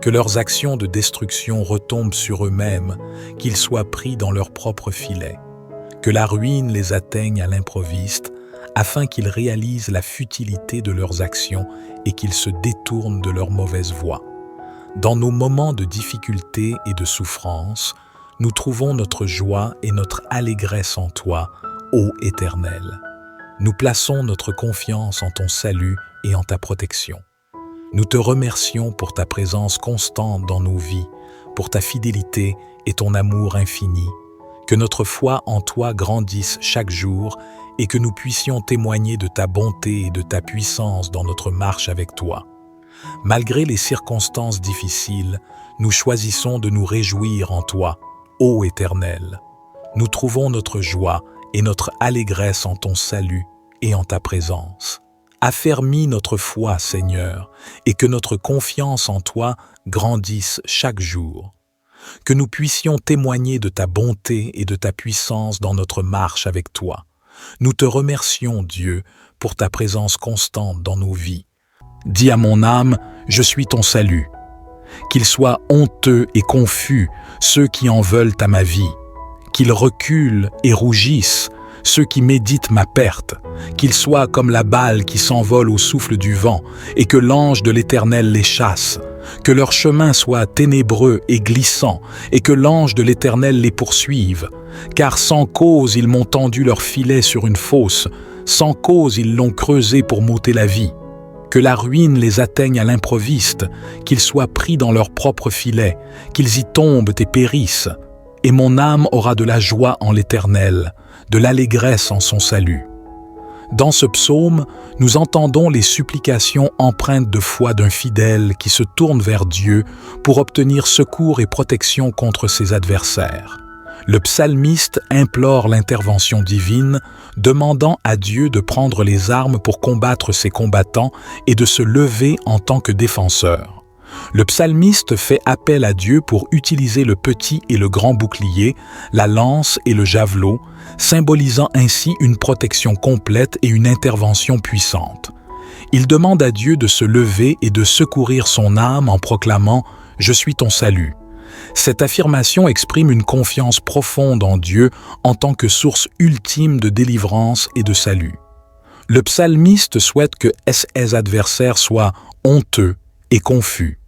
que leurs actions de destruction retombent sur eux-mêmes, qu'ils soient pris dans leurs propres filets, que la ruine les atteigne à l'improviste, afin qu'ils réalisent la futilité de leurs actions et qu'ils se détournent de leur mauvaise voie. Dans nos moments de difficulté et de souffrance, nous trouvons notre joie et notre allégresse en toi, ô Éternel. Nous plaçons notre confiance en ton salut et en ta protection. Nous te remercions pour ta présence constante dans nos vies, pour ta fidélité et ton amour infini. Que notre foi en toi grandisse chaque jour et que nous puissions témoigner de ta bonté et de ta puissance dans notre marche avec toi. Malgré les circonstances difficiles, nous choisissons de nous réjouir en toi, ô Éternel. Nous trouvons notre joie et notre allégresse en ton salut et en ta présence. Affermis notre foi, Seigneur, et que notre confiance en toi grandisse chaque jour. Que nous puissions témoigner de ta bonté et de ta puissance dans notre marche avec toi. Nous te remercions, Dieu, pour ta présence constante dans nos vies. Dis à mon âme, je suis ton salut. Qu'ils soient honteux et confus ceux qui en veulent à ma vie. Qu'ils reculent et rougissent ceux qui méditent ma perte. Qu'ils soient comme la balle qui s'envole au souffle du vent et que l'ange de l'Éternel les chasse. Que leur chemin soit ténébreux et glissant, et que l'ange de l'Éternel les poursuive. Car sans cause ils m'ont tendu leur filet sur une fosse, sans cause ils l'ont creusé pour m'ôter la vie. Que la ruine les atteigne à l'improviste, qu'ils soient pris dans leur propre filet, qu'ils y tombent et périssent. Et mon âme aura de la joie en l'Éternel, de l'allégresse en son salut. Dans ce psaume, nous entendons les supplications empreintes de foi d'un fidèle qui se tourne vers Dieu pour obtenir secours et protection contre ses adversaires. Le psalmiste implore l'intervention divine, demandant à Dieu de prendre les armes pour combattre ses combattants et de se lever en tant que défenseur. Le psalmiste fait appel à Dieu pour utiliser le petit et le grand bouclier, la lance et le javelot, symbolisant ainsi une protection complète et une intervention puissante. Il demande à Dieu de se lever et de secourir son âme en proclamant « Je suis ton salut ». Cette affirmation exprime une confiance profonde en Dieu en tant que source ultime de délivrance et de salut. Le psalmiste souhaite que ses adversaires soient honteux et confus.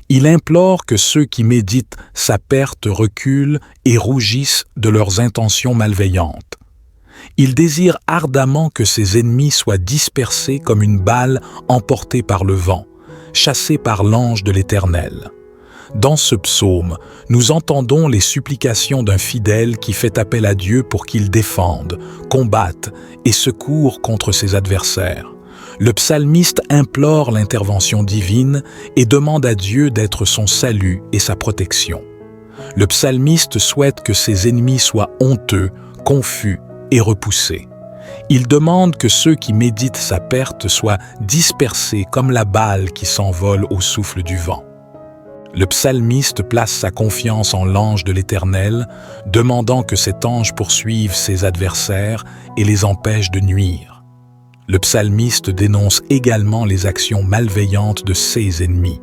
Il implore que ceux qui méditent sa perte reculent et rougissent de leurs intentions malveillantes. Il désire ardemment que ses ennemis soient dispersés comme une balle emportée par le vent, chassée par l'ange de l'Éternel. Dans ce psaume, nous entendons les supplications d'un fidèle qui fait appel à Dieu pour qu'il défende, combatte et secoure contre ses adversaires. Le psalmiste implore l'intervention divine et demande à Dieu d'être son salut et sa protection. Le psalmiste souhaite que ses ennemis soient honteux, confus et repoussés. Il demande que ceux qui méditent sa perte soient dispersés comme la balle qui s'envole au souffle du vent. Le psalmiste place sa confiance en l'ange de l'Éternel, demandant que cet ange poursuive ses adversaires et les empêche de nuire. Le psalmiste dénonce également les actions malveillantes de ses ennemis.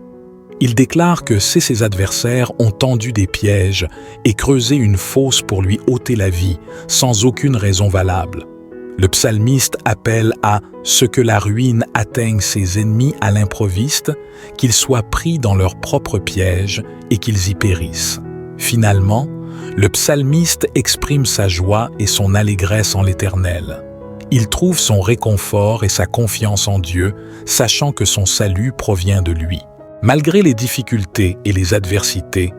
Il déclare que ses adversaires ont tendu des pièges et creusé une fosse pour lui ôter la vie, sans aucune raison valable. Le psalmiste appelle à ce que la ruine atteigne ses ennemis à l'improviste, qu'ils soient pris dans leurs propres pièges et qu'ils y périssent. Finalement, le psalmiste exprime sa joie et son allégresse en l'Éternel. Il trouve son réconfort et sa confiance en Dieu, sachant que son salut provient de lui. Malgré les difficultés et les adversités,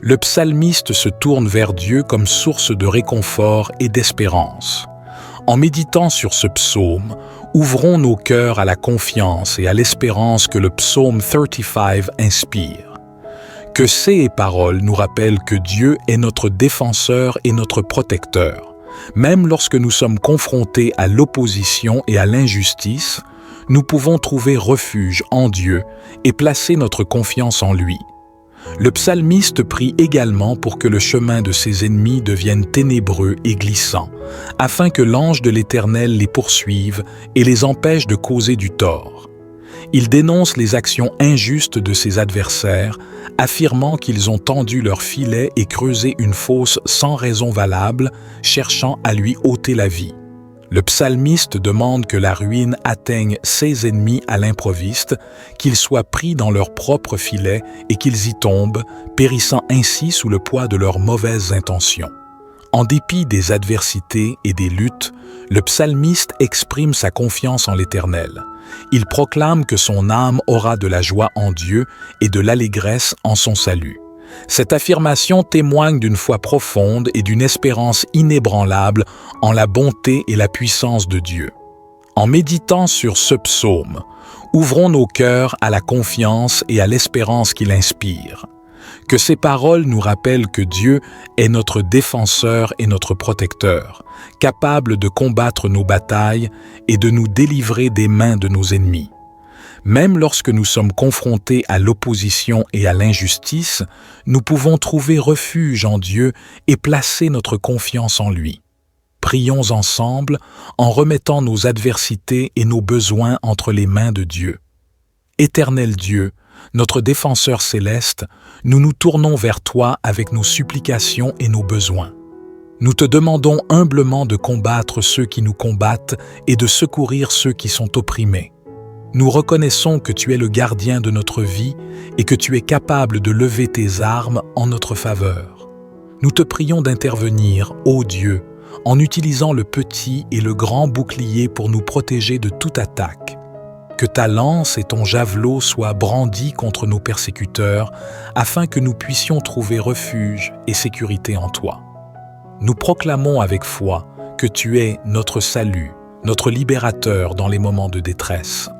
le psalmiste se tourne vers Dieu comme source de réconfort et d'espérance. En méditant sur ce psaume, ouvrons nos cœurs à la confiance et à l'espérance que le psaume 35 inspire. Que ces paroles nous rappellent que Dieu est notre défenseur et notre protecteur. Même lorsque nous sommes confrontés à l'opposition et à l'injustice, nous pouvons trouver refuge en Dieu et placer notre confiance en lui. Le psalmiste prie également pour que le chemin de ses ennemis devienne ténébreux et glissant, afin que l'ange de l'Éternel les poursuive et les empêche de causer du tort. Il dénonce les actions injustes de ses adversaires, affirmant qu'ils ont tendu leur filet et creusé une fosse sans raison valable, cherchant à lui ôter la vie. Le psalmiste demande que la ruine atteigne ses ennemis à l'improviste, qu'ils soient pris dans leur propre filet et qu'ils y tombent, périssant ainsi sous le poids de leurs mauvaises intentions. En dépit des adversités et des luttes, le psalmiste exprime sa confiance en l'Éternel. Il proclame que son âme aura de la joie en Dieu et de l'allégresse en son salut. Cette affirmation témoigne d'une foi profonde et d'une espérance inébranlable en la bonté et la puissance de Dieu. En méditant sur ce psaume, ouvrons nos cœurs à la confiance et à l'espérance qu'il inspire. Que ces paroles nous rappellent que Dieu est notre défenseur et notre protecteur, capable de combattre nos batailles et de nous délivrer des mains de nos ennemis. Même lorsque nous sommes confrontés à l'opposition et à l'injustice, nous pouvons trouver refuge en Dieu et placer notre confiance en lui. Prions ensemble en remettant nos adversités et nos besoins entre les mains de Dieu. Éternel Dieu, notre défenseur céleste, nous nous tournons vers toi avec nos supplications et nos besoins. Nous te demandons humblement de combattre ceux qui nous combattent et de secourir ceux qui sont opprimés. Nous reconnaissons que tu es le gardien de notre vie et que tu es capable de lever tes armes en notre faveur. Nous te prions d'intervenir, ô Dieu, en utilisant le petit et le grand bouclier pour nous protéger de toute attaque. Que ta lance et ton javelot soient brandis contre nos persécuteurs, afin que nous puissions trouver refuge et sécurité en toi. Nous proclamons avec foi que tu es notre salut, notre libérateur dans les moments de détresse.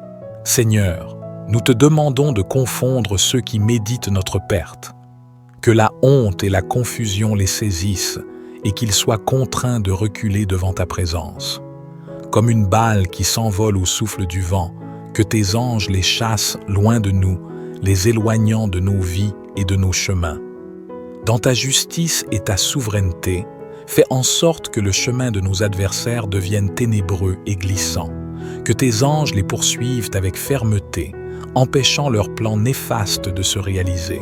Seigneur, nous te demandons de confondre ceux qui méditent notre perte. Que la honte et la confusion les saisissent et qu'ils soient contraints de reculer devant ta présence. Comme une balle qui s'envole au souffle du vent, que tes anges les chassent loin de nous, les éloignant de nos vies et de nos chemins. Dans ta justice et ta souveraineté, fais en sorte que le chemin de nos adversaires devienne ténébreux et glissant. Que tes anges les poursuivent avec fermeté, empêchant leurs plans néfastes de se réaliser.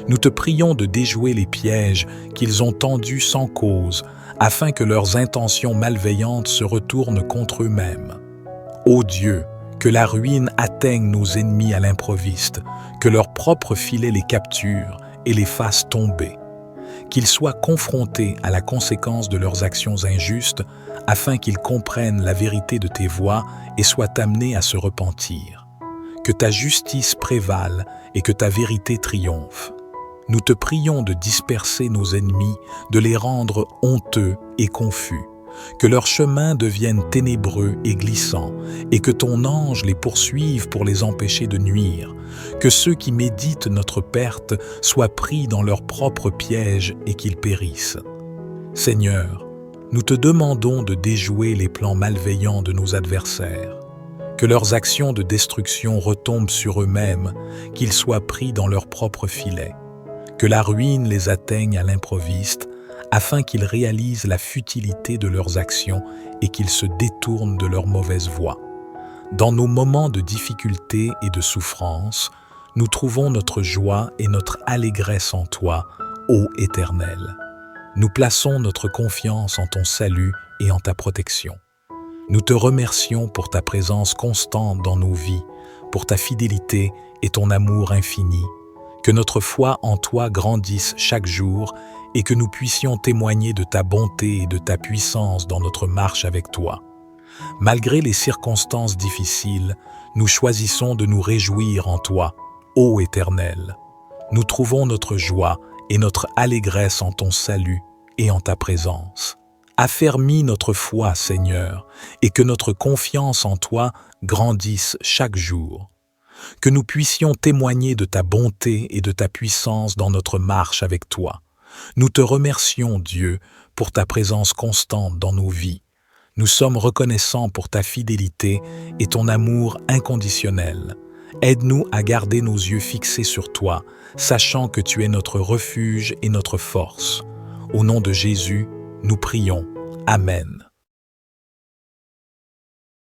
Nous te prions de déjouer les pièges qu'ils ont tendus sans cause, afin que leurs intentions malveillantes se retournent contre eux-mêmes. Ô Dieu, Que la ruine atteigne nos ennemis à l'improviste, que leur propre filet les capture et les fasse tomber. Qu'ils soient confrontés à la conséquence de leurs actions injustes, afin qu'ils comprennent la vérité de tes voies et soient amenés à se repentir. Que ta justice prévale et que ta vérité triomphe. Nous te prions de disperser nos ennemis, de les rendre honteux et confus. Que leur chemin devienne ténébreux et glissant, et que ton ange les poursuive pour les empêcher de nuire. Que ceux qui méditent notre perte soient pris dans leur propre piège et qu'ils périssent. Seigneur, nous te demandons de déjouer les plans malveillants de nos adversaires. Que leurs actions de destruction retombent sur eux-mêmes, qu'ils soient pris dans leur propre filet. Que la ruine les atteigne à l'improviste, afin qu'ils réalisent la futilité de leurs actions et qu'ils se détournent de leur mauvaise voie. Dans nos moments de difficulté et de souffrance, nous trouvons notre joie et notre allégresse en toi, ô Éternel. Nous plaçons notre confiance en ton salut et en ta protection. Nous te remercions pour ta présence constante dans nos vies, pour ta fidélité et ton amour infini. Que notre foi en toi grandisse chaque jour et que nous puissions témoigner de ta bonté et de ta puissance dans notre marche avec toi. Malgré les circonstances difficiles, nous choisissons de nous réjouir en toi, ô Éternel. Nous trouvons notre joie et notre allégresse en ton salut et en ta présence. Affermis notre foi, Seigneur, et que notre confiance en toi grandisse chaque jour. Que nous puissions témoigner de ta bonté et de ta puissance dans notre marche avec toi. Nous te remercions, Dieu, pour ta présence constante dans nos vies. Nous sommes reconnaissants pour ta fidélité et ton amour inconditionnel. Aide-nous à garder nos yeux fixés sur toi, sachant que tu es notre refuge et notre force. Au nom de Jésus, nous prions. Amen.